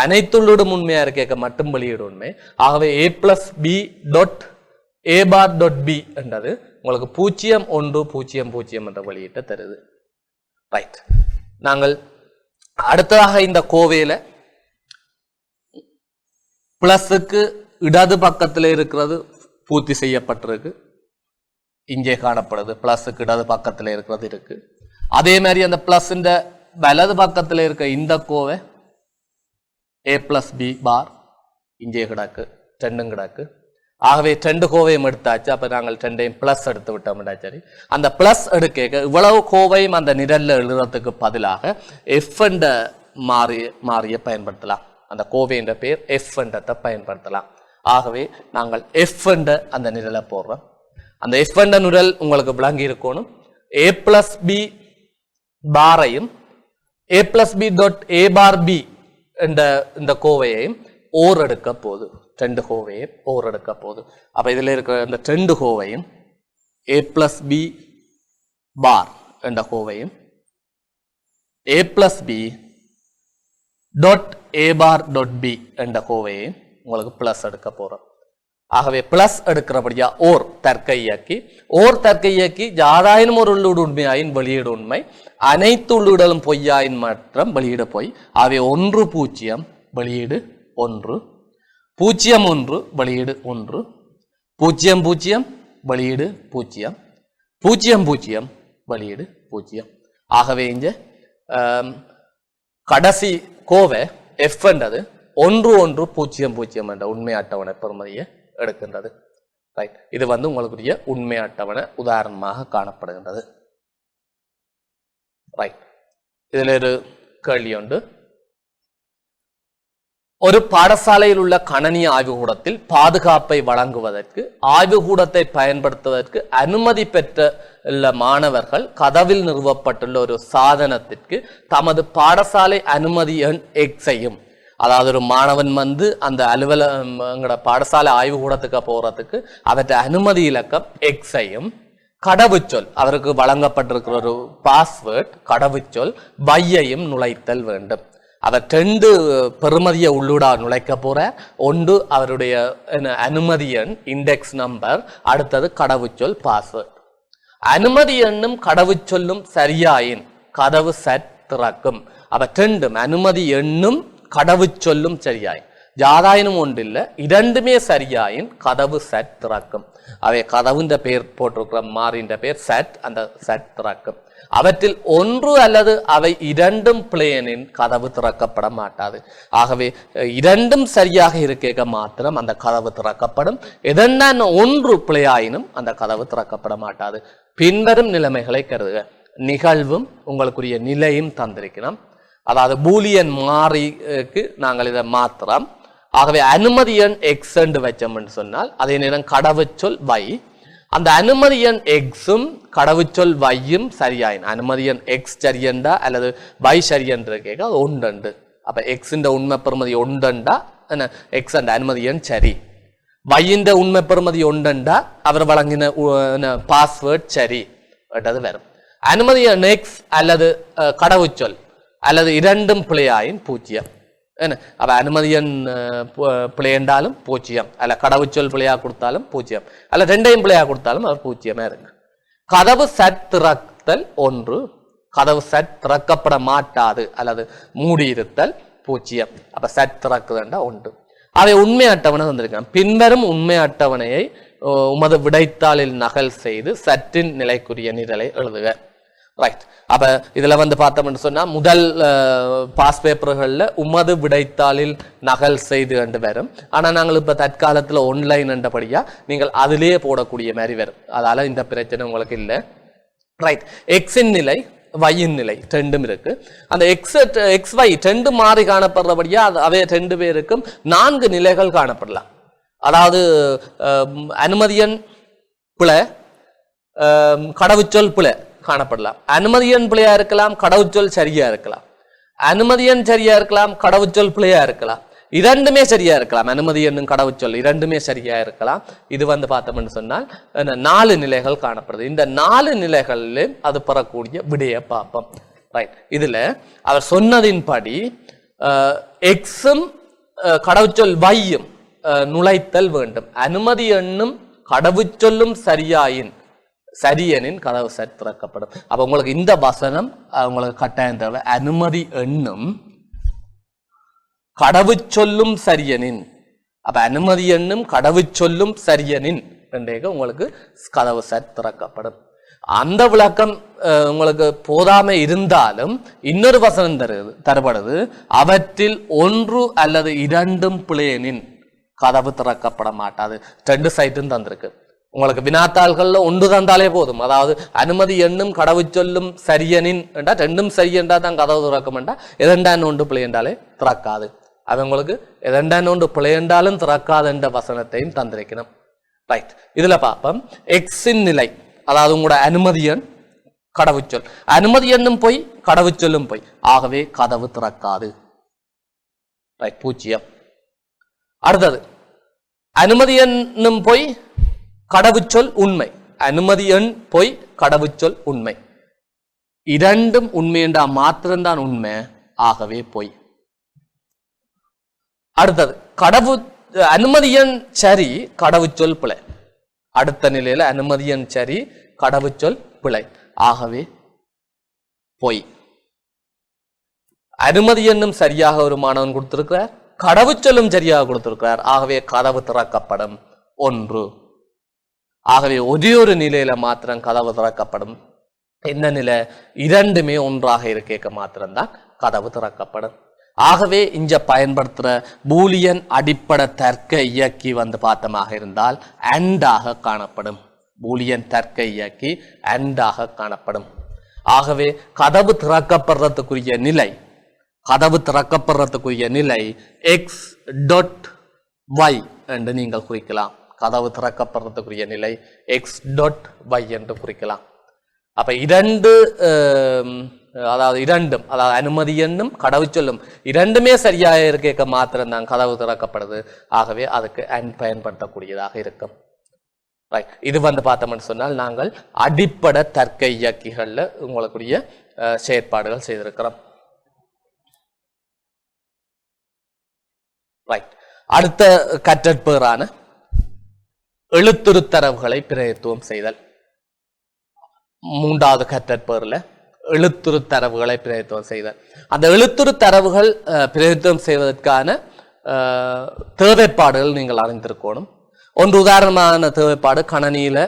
அனைத்துள்ளீடும் உண்மையா இருக்க மட்டும் வெளியீடு உண்மை. ஆகவே a plus b dot a bar dot b என்றது உங்களுக்கு 0 1 0 0 என்ற வெளியீட்டை தருது. ரைட். நாங்கள் அடுத்ததாக இந்த கோவையில பிளஸுக்கு இடது பக்கத்தில் இருக்கிறது பூர்த்தி செய்யப்பட்டிருக்கு. இங்கே காணப்படுது. பிளஸுக்கு இடது பக்கத்தில் இருக்கிறது இருக்கு. அதே மாதிரி அந்த பிளஸ் வலது பக்கத்தில் இருக்க இந்த Kovai a plus b bar இங்கே கிடக்கு. ரெண்டும் கிடக்கு. ஆகவே ரெண்டு கோவையும் எடுத்தாச்சு. அப்ப நாங்கள் ரெண்டையும் பிளஸ் எடுத்து விட்டோம்னா சரி. அந்த பிளஸ் எடுக்க இவ்வளவு கோவையும் அந்த நிரல்ல எழுதுறதுக்கு பதிலாக எஃப் என்ற மாறிய பயன்படுத்தலாம். அந்த கோவை என்ற பேர் எஃப் என்றதை பயன்படுத்தலாம். ஆகவே நாங்கள் எஃப் என்ற அந்த நிரலை போடுறோம். அந்த எஃப் என்ற நிரல் உங்களுக்கு விளங்கி இருக்கணும். a plus b பாரையும் a plus b dot a bar b இந்த கோவையையும் ஓர் எடுக்க போகுது. ரெண்டு கோவையும் ஓர் எடுக்க போகுது. அப்ப இதுல இருக்கிற இந்த ரெண்டு கோவையும் a plus b பார் என்ற கோவையும் a plus b dot a bar dot b என்ற கோவையையும் உங்களுக்கு பிளஸ் எடுக்க போறோம். ஆகவே பிளஸ் எடுக்கிறபடியா ஓர் தர்க்க இயக்கி யாராயினும் ஒரு உள்ளீடு உண்மையாயின் வெளியீடு உண்மை அனைத்து உள்ளீடுகளும் பொய்யாயின் மற்றும் வெளியீடு பொய். ஆகவே 1 0 வெளியீடு 1 0 1 வெளியீடு 1 0 0 வெளியீடு 0 0 0 வெளியீடு 0. ஆகவே இங்க கடைசி கோவை எஃப் என்றது 1 1 0 0 என்ற உண்மை அட்டவணை பெறுமதியை எடுக்கின்றது. ரைட். இது உங்களுக்குரிய உண்மை அட்டவணை உதாரணமாக காணப்படுகின்றது. ரைட். இதுல ஒரு கேள்வி உண்டு. ஒரு பாடசாலையில் உள்ள கணனி ஆய்வுகூடத்தில் பாதுகாப்பை வழங்குவதற்கு ஆய்வுகூடத்தை பயன்படுத்துவதற்கு அனுமதி பெற்ற மாணவர்கள் கதவில் நிறுவப்பட்டுள்ள ஒரு சாதனத்திற்கு தமது பாடசாலை அனுமதி எண் எக்ஸையும், அதாவது ஒரு மாணவன் அந்த அலுவலக பாடசாலை ஆய்வுகூடத்துக்கு போறதுக்கு அவற்றை அனுமதி இலக்கம் எக்ஸையும் கடவுச்சொல் அவருக்கு வழங்கப்பட்டிருக்கிற ஒரு பாஸ்வேர்ட் கடவுச்சொல் வையையும் நுழைத்தல் வேண்டும். அவர் 2 பெறுமதியை உள்ளூடா நுழைக்க போற. ஒன்று அவருடைய அனுமதி எண் இண்டெக்ஸ் நம்பர், அடுத்தது கடவுச்சொல் பாஸ்வேர்ட். அனுமதி எண்ணும் கடவுச்சொல்லும் சரியாயின் கதவு சட் திறக்கும். அவ 2 அனுமதி எண்ணும் கடவுச்சொல்லும் சரியாயின் யாராயினும் ஒன்றில்லை இரண்டுமே சரியாயின் கதவு சட் திறக்கும். அவை கதவுன்ற பெயர் போட்டிருக்கிற மாறின்ற பெயர் சட், அந்த சட் திறக்கும். அவற்றில் ஒன்று அல்லது அவை இரண்டும் பிளேனின் கதவு திறக்கப்பட மாட்டாது. ஆகவே இரண்டும் சரியாக இருக்க மாத்திரம் அந்த கதவு திறக்கப்படும். எதென்ன ஒன்று பிளேயாயினும் அந்த கதவு திறக்கப்பட மாட்டாது. பின்வரும் நிலைமைகளை கருதுக. நிகழ்வும் உங்களுக்குரிய நிலையும் தந்திருக்கிறோம். அதாவது பூலியன் மாறிக்கு நாங்கள் இதை மாத்திரம். ஆகவே அனுமதி எண் எக்ஸ் என்று வச்சோம்னு சொன்னால் அதே நேரம் கடவுச்சொல் வை. அந்த அனுமதி எண் எக்ஸும் கடவுச்சொல் வையும் சரியாயின் அனுமதி எண் எக்ஸ் சரியண்டா அல்லது வை சரியன்ற கேட்க அது ஒன்று. அப்ப எக்ஸின் உண்மை பெறுமதி ஒன்றா எக்ஸ் அண்ட் அனுமதி எண் சரி. வையின் உண்மை பெறுமதி ஒன்றா அவர் வழங்கின பாஸ்வேர்ட் சரி என்றது வரும். அனுமதி எண் எக்ஸ் அல்லது கடவுச்சொல் அல்லது இரண்டும் பிழையாயின் 0 என்ன அப்போ அனுமதியன் பிள்ளைண்டாலும் பூஜ்ஜியம் அல்ல கடவுச்சொல் பிள்ளையாக கொடுத்தாலும் பூஜ்ஜியம் அல்ல ரெண்டையும் பிள்ளையாக கொடுத்தாலும் அவர் பூஜ்ஜியமாக இருங்க. கதவு சட் திறத்தல் 1, கதவு சட் திறக்கப்பட மாட்டாது அல்லது மூடியிருத்தல் 0. அப்போ சட் திறக்குதுண்டா 1. அதை உண்மை அட்டவணை வந்திருக்கான். பின்வரும் உண்மை அட்டவணையை உமது விடைத்தாளில் நகல் செய்து சற்றின் நிலைக்குரிய நிரலை எழுதுக. ரைட். அப்ப இதுல வந்து பார்த்தோம்னு சொன்னா முதல் பாஸ் பேப்பர்களில் உமது விடைத்தாளில் நகல் செய்து என்று வரும். ஆனா நாங்கள் இப்ப தற்காலத்துல ஆன்லைன் என்றபடியா நீங்கள் அதிலேயே போடக்கூடிய மாதிரி வரும். அதால இந்த பிரச்சனை உங்களுக்கு இல்லை. ரைட். எக்ஸின் நிலை வையின் நிலை ரெண்டும் இருக்கு. அந்த எக்ஸ் வை ரெண்டு மாறி காணப்படுறபடியா அவை 2 பேருக்கும் 4 நிலைகள் காணப்படலாம். அதாவது அனுமதியன் பிழை, கடவுச்சொல் பிழை காணப்படலாம். அனுமதியன் பிழையா இருக்கலாம், கடவுச்சொல் சரியா இருக்கலாம். அனுமதியன் சரியா இருக்கலாம், கடவுச்சொல் பிழையா இருக்கலாம். இரண்டுமே சரியா இருக்கலாம். அனுமதியன் கடவுச்சொல் இரண்டுமே சரியா இருக்கலாம். இது வந்து பார்த்தோம்னு சொன்னால் 4 நிலைகள் காணப்படுது. இந்த 4 நிலைகளிலும் அது பெறக்கூடிய விடைய பார்ப்போம். ரைட். இதுல அவர் சொன்னதின்படி எக்ஸும் கடவுச்சொல் வையும் நுழைத்தல் வேண்டும். அனுமதி எண்ணும் கடவுச்சொல்லும் சரியனின் கதவு சட் திறக்கப்படும். அப்ப உங்களுக்கு இந்த வசனம் உங்களுக்கு கட்டாயம் தேவை. அனுமதி எண்ணும் கடவுச்சொல்லும் சரியனின். அப்ப அனுமதி எண்ணும் கடவுச்சொல்லும் சரியனின் உங்களுக்கு கதவு சட் திறக்கப்படும். அந்த விளக்கம் உங்களுக்கு போதாம இருந்தாலும் இன்னொரு வசனம் தரப்படுது. அவற்றில் 1 அல்லது 2 பிழையனின் கதவு திறக்கப்பட மாட்டாது. 2 சைட்டும் தந்திருக்கு. உங்களுக்கு வினாத்தாள்கள்ல 1 தந்தாலே போதும். அதாவது அனுமதி எண்ணும் கடவுச்சொல்லும் சரியனின் என்றா 2ம் சரியென்றா தான் கதவு திறக்கும்டா. 2 பிழை என்றாலே திறக்காது. அது உங்களுக்கு 2 பிழை என்றாலும் திறக்காது என்ற வசனத்தையும் தந்திருக்கணும். ரைட். இதுல பார்ப்போம். எக்ஸின் நிலை, அதாவது உங்களோட அனுமதி எண் கடவுச்சொல். அனுமதி எண்ணும் போய் கடவுச்சொல்லும் போய், ஆகவே கதவு திறக்காது. ரைட். 0. அடுத்தது அனுமதி எண்ணும் போய் கடவுச்சொல் உண்மை. அனுமதி எண் பொய், கடவுச்சொல் உண்மை. இரண்டும் உண்மை என்றால் மாத்திரம்தான் உண்மை, ஆகவே பொய். அடுத்தது அனுமதி எண் சரி, கடவுச்சொல் பிழை. அடுத்த நிலையில அனுமதி எண் சரி, கடவுச்சொல் பிழை, ஆகவே பொய். அனுமதி எண்ணும் சரியாக ஒரு மாணவன் கொடுத்திருக்கிறார், கடவுச்சொல்லும் சரியாக கொடுத்திருக்கிறார், ஆகவே கதவு திறக்கப்படும் 1. ஆகவே ஒரே ஒரு நிலையில மாத்திரம் கதவு திறக்கப்படும். என்ன நிலை? 2மே ஒன்றாக இருக்க மாத்திரம்தான் கதவு திறக்கப்படும். ஆகவே இங்க பயன்படுத்துற பூலியன் அடிப்படை தர்க்க இயக்கி வந்து பார்த்தமாக இருந்தால் அண்டாக காணப்படும். பூலியன் தர்க்க இயக்கி அண்டாக காணப்படும். ஆகவே கதவு திறக்கப்படுறதுக்குரிய நிலை x.y என்று நீங்கள் குறிக்கலாம். கதவு திறக்கப்படுறதுக்குரிய நிலை x.y என்று குறிக்கலாம். அப்ப அதாவது அனுமதி எண்ணும் கடவுச்சொல்லும் 2மே சரியாக இருக்க மாத்திரம் தான் கதவு திறக்கப்படுது. ஆகவே அதுக்கு பயன்படுத்தக்கூடியதாக இருக்கும். ரைட். இது வந்து பார்த்தோம்னு சொன்னால் நாங்கள் அடிப்படை தர்க்க இயக்கிகள்ல உங்களுக்குரிய செயற்பாடுகள் செய்திருக்கிறோம். ரைட். அடுத்த கற்றற்பேரான எழுத்துரு தரவுகளை பிரதித்துவம் செய்தல். 3வது கற்றற்பேர்ல எழுத்துரு தரவுகளை பிரதித்துவம் செய்தல். அந்த எழுத்துரு தரவுகள் பிரதித்துவம் செய்வதற்கான தேவைப்பாடுகள் நீங்கள் அறிந்திருக்கணும். ஒன்று உதாரணமான தேவைப்பாடு, கணனியில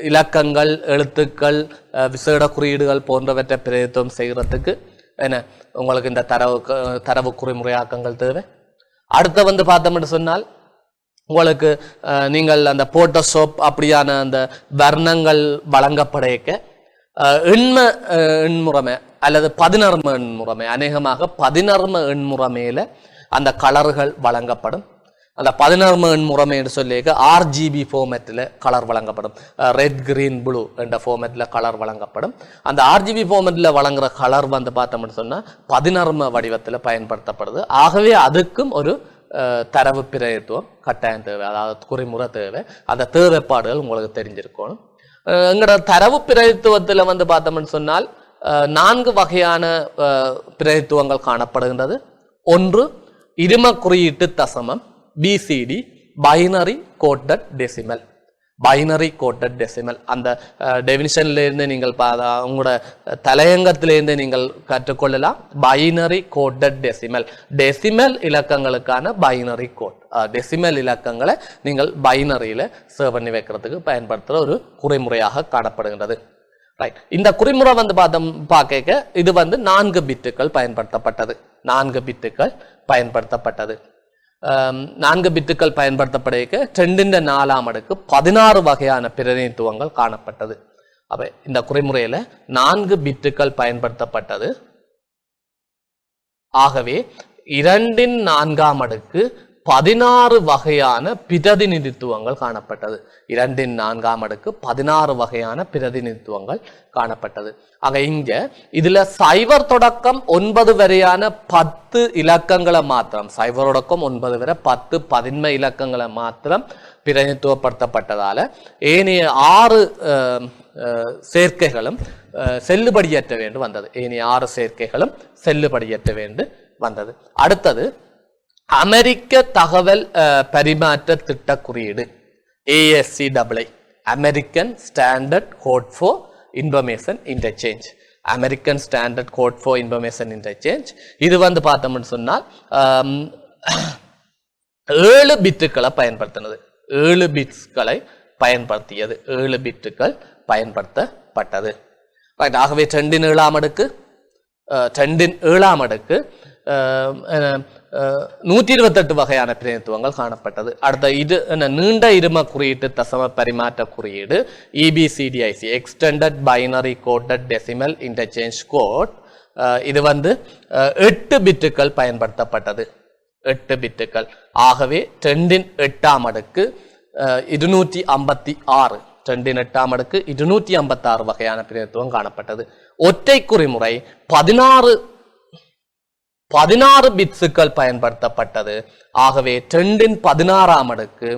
இலக்கங்கள், எழுத்துக்கள், விசேட குறியீடுகள் போன்றவற்றை பிரதித்துவம் செய்கிறதுக்கு உங்களுக்கு இந்த தரவு குறிமுறையாக்கங்கள் தேவை. அடுத்த வந்து பார்த்தோம்னு சொன்னால் உங்களுக்கு நீங்கள் அந்த போட்டோஷாப் அப்படியான அந்த வர்ணங்கள் வழங்கப்படைக்க எண்முறைமை அல்லது 16 எண்முறைமை, அநேகமாக 16 எண்முறைமையில அந்த கலர்கள் வழங்கப்படும். அந்த 16 எண்முறைமை என்று சொல்லியிருக்க RGB ஃபார்மேட்டில் கலர் வழங்கப்படும். ரெட், கிரீன், ப்ளூ என்ற ஃபார்மேட்டில் கலர் வழங்கப்படும். அந்த RGB ஃபார்மேட்டில் வழங்குற கலர் வந்து பார்த்தோம்னு சொன்னால் 16 வடிவத்தில் பயன்படுத்தப்படுது. ஆகவே அதுக்கும் ஒரு தரவு பிரதித்துவம் கட்டாயம் தேவை, அதாவது குறிமுறை தேவை. அந்த தேவைப்பாடுகள் உங்களுக்கு தெரிஞ்சிருக்கணும். எங்களோட தரவு பிரதித்துவத்தில் வந்து பார்த்தோம்னு சொன்னால் 4 வகையான பிரதித்துவங்கள் காணப்படுகின்றது. ஒன்று இரும குறியீட்டு தசமம் BCD, binary coded decimal. Binary coded decimal அந்த டெஃபினிஷன்லேருந்து நீங்கள் உங்களோட தலையங்கத்திலேருந்து நீங்கள் கற்றுக்கொள்ளலாம். பைனரி கோட்டட் டெசிமல், டெசிமல் இலக்கங்களுக்கான பைனரி கோட். டெசிமல் இலக்கங்களை நீங்கள் பைனரியில் சேவ் பண்ணி வைக்கிறதுக்கு பயன்படுத்துகிற ஒரு குறிமுறையாக காணப்படுகின்றது. ரைட், இந்த குறிமுறை வந்து பார்க்க இது வந்து 4 பிட்டுகள் பயன்படுத்தப்பட்டது. 4 பிட்டுகள் பயன்படுத்தப்பட்டது. 4 பிட்டுகள் பயன்படுத்தப்பட 2 அடுக்கு 16 வகையான பிரதிநிதித்துவங்கள் காணப்பட்டது. அப்ப இந்த குறிமுறையில 4 பிட்டுகள் பயன்படுத்தப்பட்டது. ஆகவே 2 அடுக்கு 16 வகையான பிரதிநிதித்துவங்கள் காணப்பட்டது. 2 அடுக்கு 16 வகையான பிரதிநிதித்துவங்கள் காணப்பட்டது. ஆக இங்க இதுல 0 தொடக்கம் 9 வரையான 10 இலக்கங்களை மாத்திரம், 0 தொடக்கம் 9 வரை 10 பதின்ம இலக்கங்களை மாத்திரம் பிரதிநிதித்துவப்படுத்தப்பட்டதால ஏனைய 6 சேர்க்கைகளும் செல்லுபடியற்ற வேண்டும் வந்தது. ஏனைய 6 சேர்க்கைகளும் செல்லுபடியற்ற வேண்டும் வந்தது. அடுத்தது அமெரிக்க தகவல் பரிமாற்ற திட்ட குறியீடு ASCII, American standard code for information interchange. American standard code for information interchange இது வந்து பார்த்தோம்னு சொன்னால் 7 பிட்டுகளை பயன்படுத்தினது. 7 பிட்ஸ்களை பயன்படுத்தியது. 7 பிட்டுகள் பயன்படுத்தப்பட்டது. ரைட், ஆகவே 2 அடுக்கு 128 வகையான பிரதிநிதித்துவங்கள் காணப்பட்டது. அடுத்த இது நீண்ட இரும குறியீட்டு தசம பரிமாற்ற குறியீடு EBCDIC, extended binary coded decimal interchange code. இது வந்து 8 பிட்டுகள் பயன்படுத்தப்பட்டது. 8 பிட்டுகள். ஆகவே 2 அடுக்கு 256, 2 அடுக்கு 256 வகையான பிரதிநிதித்துவம் காணப்பட்டது. ஒற்றை குறிமுறை 16 பிட்ஸுகள் பயன்படுத்தப்பட்டது. ஆகவே 2 அடுக்கு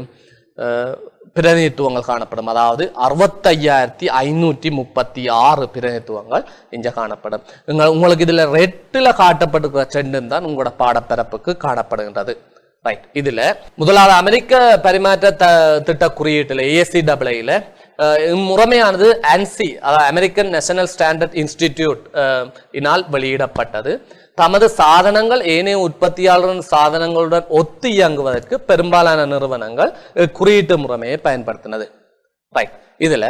பிரதிநிதித்துவங்கள் காணப்படும். அதாவது 65,536 பிரதிநிதித்துவங்கள் இங்க காணப்படும். உங்களுக்கு இதுல ரெட்டில் காட்டப்பட்டிருக்கிற 2 தான் உங்களோட பாடப்பரப்புக்கு காணப்படுகின்றது. ரைட், இதுல முதலாவது அமெரிக்க பரிமாற்ற திட்ட குறியீட்டுல ASCII முறைமையானது ANSI, அதாவது அமெரிக்கன் நேஷனல் ஸ்டாண்டர்ட் இன்ஸ்டிடியூட் இனால் வெளியிடப்பட்டது. தமது சாதனங்கள் ஏனைய உற்பத்தியாளரின் சாதனங்களுடன் ஒத்து இயங்குவதற்கு பெரும்பாலான நிறுவனங்கள் குறியீட்டு முறைமையை பயன்படுத்தினது. ரைட், இதுல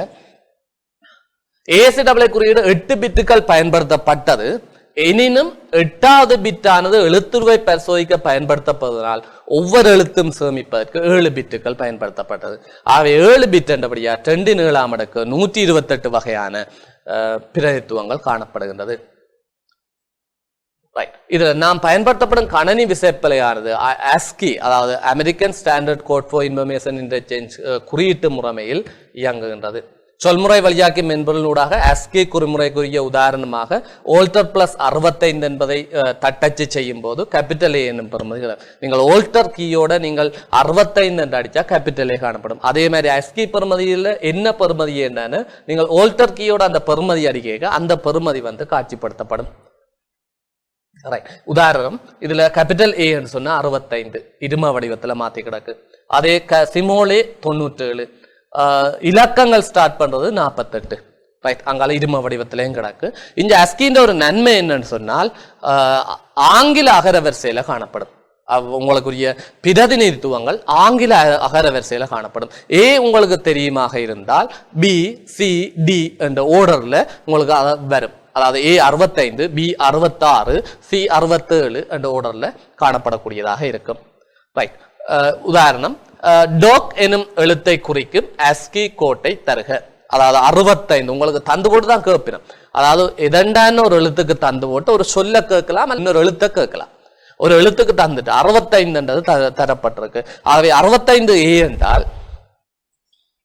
ASCII குறியீடு 8 பிட்டுகள் பயன்படுத்தப்பட்டது. எனினும் 8வது பிட்டானது எழுத்துருவை பரிசோதிக்க பயன்படுத்தப்படுவதால் ஒவ்வொரு எழுத்தும் சேமிப்பதற்கு 7 பிட்டுகள் பயன்படுத்தப்பட்டது. ஆகவே 7 பிட் என்றபடியா 2 அடுக்கு 128 வகையான பிரதிநிதித்துவங்கள் காணப்படுகின்றது. இதுல நாம் பயன்படுத்தப்படும் கணனி விசைப்பலகையானது ASCII, அதாவது American standard code for information interchange குறியீட்டு முறைமையில் இயங்குகின்றது. சொல்முறை வழியாக்கி மென்பொருளூடாக ASCII குறிமுறைக்குரிய உதாரணமாக ஓல்டர் பிளஸ் 65 என்பதை தட்டச்சு செய்யும் போது கேபிட்டல் A என்னும் பெறுமதி. நீங்கள் ஓல்டர் கீயோட நீங்கள் 65 என்று அடிச்சா கேபிட்டல் A காணப்படும். அதே மாதிரி ASCII பெறுமதியில் என்ன பெறுமதி என்னன்னு நீங்கள் ஓல்டர் கீயோட அந்த பெறுமதி அடிக்க அந்த பெறுமதி வந்து காட்சிப்படுத்தப்படும். உதாரணம், இதுல கேபிட்டல் A ன்னு சொன்னா 65 இரும வடிவத்துல மாத்தி கிடக்கு. அதே சிமோலே 97, இலக்கங்கள் ஸ்டார்ட் பண்றது 48. ரைட், அங்கால இரும வடிவத்திலையும் கிடக்கு. இந்த ASCII ஒரு நன்மை என்னன்னு சொன்னால் ஆங்கில அகரவரிசையில காணப்படும். உங்களுக்குரிய பிரதிநிதித்துவங்கள் ஆங்கில அகரவரிசையில காணப்படும். A உங்களுக்கு தெரியுமாக இருந்தால் B, C, D என்ற ஓர்டர்ல உங்களுக்கு வரும். அதாவது A 65, B 66, C 67 என்ற ஓர்டர்ல காணப்படக்கூடியதாக இருக்கும். ரைட், உதாரணம், டோக் எனும் எழுத்தை குறிக்கும் ASCII கோட்டை தருக. அதாவது 65 உங்களுக்கு தந்து போட்டு தான் கேட்பினோம். அதாவது எதண்டான ஒரு எழுத்துக்கு தந்து போட்டு ஒரு சொல்ல கேட்கலாம், இன்னொரு எழுத்தை கேட்கலாம். ஒரு எழுத்துக்கு தந்துட்டு 65 என்றது தரப்பட்டிருக்கு. ஆகவே 65 A என்றால்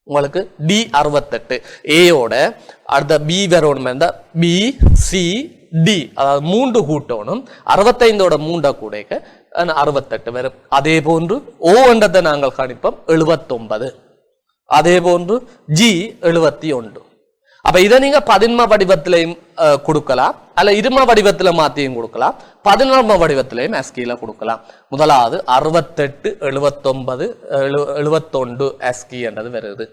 உங்களுக்கு D 68 ஏயோட அடுத்த B வரணும் இருந்தால் B, C, D, அதாவது 3 கூட்டணும். 65ஓட 3 கூடைக்க 68 வரும். அதே போன்று O என்றதை நாங்கள் கணிப்போம் 79. அதே போன்று G 71. அப்ப இதை நீங்க பதின்ம வடிவத்திலையும் கொடுக்கலாம், அல்ல இரும வடிவத்துல மாத்தியும் கொடுக்கலாம், 11 வடிவத்திலையும் ASCIIல கொடுக்கலாம். முதலாவது 68 79 71 ASCII என்றது வருது.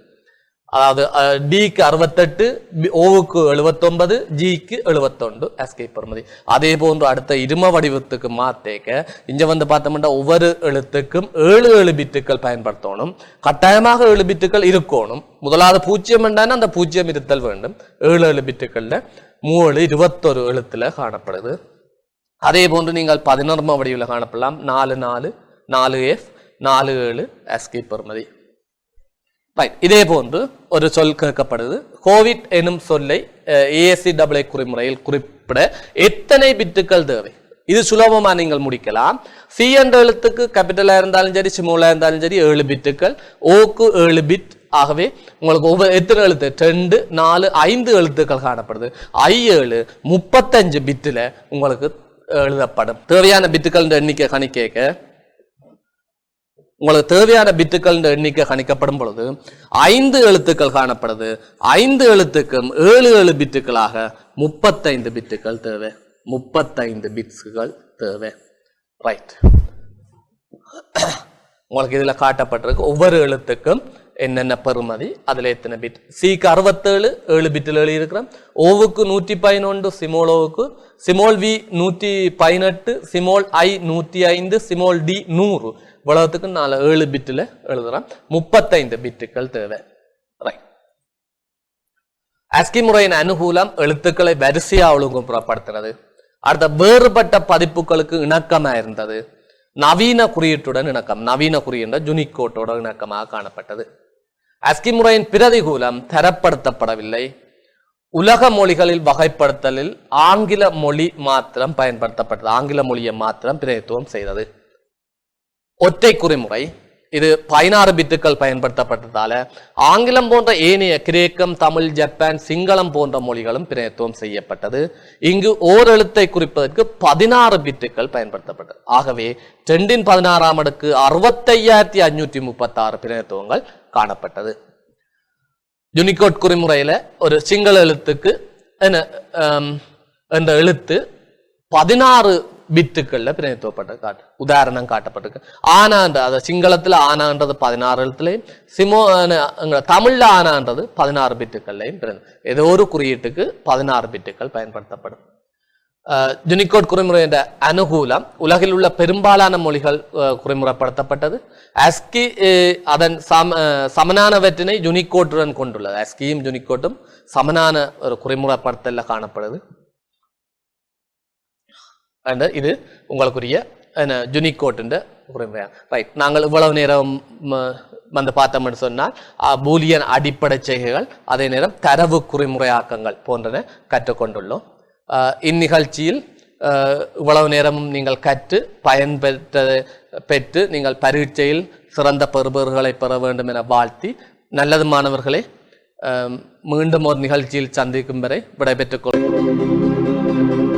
அதாவது டிக்கு 68, ஓவுக்கு 79, ஜிக்கு 71 ASCII பெறுமதி. அதே போன்று அடுத்த இரும வடிவத்துக்கு மாத்தேக்க இங்க வந்து பார்த்தோம்னா ஒவ்வொரு எழுத்துக்கும் 7 பிட்டுகள் பயன்படுத்தணும். கட்டாயமாக 7 பிட்டுகள் இருக்கணும். முதலாவது 0 என்றால் அந்த 0 இருத்தல் வேண்டும். 7 பிட்டுகள்ல 3 21 எழுத்துல காணப்படுது. அதே போன்று நீங்கள் 11 வடிவில் காணப்படலாம். 44 4F 47 ASCII பெறுமதி. இதே போன்று ஒரு சொல் கேட்கப்படுது. கோவிட் எனும் சொல்லை ASCII குறிமுறையில் குறிப்பிட எத்தனை பிட்டுகள் தேவை? இது சுலபமா நீங்கள் முடிக்கலாம். சி என்ற எழுத்துக்கு கேபிட்டலா இருந்தாலும் சரி, ஸ்மாலா இருந்தாலும் சரி 7 பிட்டுகள், ஓக்கு 7 பிட். ஆகவே உங்களுக்கு ஒவ்வொரு எத்தனை எழுத்து 2 4 5 எழுத்துக்கள் காணப்படுது. I7 35 பிட்டுல உங்களுக்கு எழுதப்படும். தேவையான பிட்டுகள் எண்ணிக்கை கணிக்க உங்களுக்கு தேவையான பிட்டுகள் எண்ணிக்கை கணிக்கப்படும் பொழுது 5 எழுத்துக்கள் காணப்படுது. 5 எழுத்துக்கும் 7 பிட்டுகளாக 35 பிட்டுகள் தேவை. 35 பிட்ஸ்கள் தேவை. ரைட். உங்களுக்கு இதுல காட்டப்பட்டிருக்கு ஒவ்வொரு எழுத்துக்கும் என்னென்ன பெறுமதி, அதுல எத்தனை பிட். சிக்கு 67 7 பிட்டில் எழுதியிருக்கிறோம். ஓவுக்கு 111, சிமோலோவுக்கு small v 118, small I 105, small d 100. இவ்வளவுக்கு 7 பிட்டில் எழுதுறோம். 35 பிட்டுகள் தேவை. ரைட். ASCII முறையின் அனுகூலம் எழுத்துக்களை வரிசையா ஒழுங்குமுறைப்படுத்துறது. அடுத்த வேறுபட்ட பதிப்புகளுக்கு இணக்கமா இருந்தது. நவீன குறியீட்டுடன் இணக்கம். நவீன குறியீடு யூனிகோட்டோட இணக்கமாக காணப்பட்டது. ASCII முறையின் பிரதிகூலம் தரப்படுத்தப்படவில்லை. உலக மொழிகளில் வகைப்படுத்தலில் ஆங்கில மொழி மாத்திரம் பயன்படுத்தப்பட்டது. ஆங்கில மொழியை மாத்திரம் பிரதித்துவம் செய்தது. ஒற்றை குறிமுறை இது 16 பிட்டுகள் பயன்படுத்தப்பட்டதால ஆங்கிலம் போன்ற ஏனைய கிரேக்கம், தமிழ், ஜப்பான், சிங்களம் போன்ற மொழிகளும் பிரதித்துவம் செய்யப்பட்டது. இங்கு ஓரெழுத்தை குறிப்பதற்கு 16 பிட்டுகள் பயன்படுத்தப்பட்டது. ஆகவே 2 16ஆம் அடுக்கு 6536 பிரதித்துவங்கள் காணப்பட்டது. யூனிகோட் குறிமுறையில ஒரு சிங்கள எழுத்துக்கு என்ற எழுத்து 16 பிட்டுகள்ல பிரதித்துவப்பட்ட காட்டு உதாரணம் காட்டப்பட்டிருக்கு. ஆனான்ற அது சிங்களத்துல ஆனான்றது 16 எழுத்துலையும், தமிழ்ல ஆனான்றது 16 பிட்டுகள்லையும். ஏதோ ஒரு குறியீட்டுக்கு 16 பிட்டுகள் பயன்படுத்தப்படும். யூனிகோட் குறிமுறை என்ற அனுகூலம் உலகில் உள்ள பெரும்பாலான மொழிகள் குறிமுறைப்படுத்தப்பட்டது. ASCII அதன் சமனானவற்றினை யூனிகோட்டுடன் கொண்டுள்ளது. ASCIIயும் யூனிகோட்டும் சமனான ஒரு குறிமுறைப்படுத்தல காணப்படுது. இது உங்களுக்குரிய யூனிகோட் குறிமுறை. ரைட். நாங்கள் இவ்வளவு நேரம் வந்து பார்த்தோம்னு சொன்னால் பூலியன் அடிப்படை செய்கைகள், அதே நேரம் தரவு குறிமுறையாக்கங்கள் போன்றன கற்றுக்கொண்டுள்ளோம். இந்நிகழ்ச்சியில் இவ்வளவு நேரமும் நீங்கள் கற்று பெற்று நீங்கள் பரீட்சையில் சிறந்த பெறுபவர்களை பெற வேண்டும் என வாழ்த்தி, நல்லது மாணவர்களே, மீண்டும் ஒரு நிகழ்ச்சியில் சந்திக்கும் வரை விடைபெற்றுக் கொள்கிறேன்.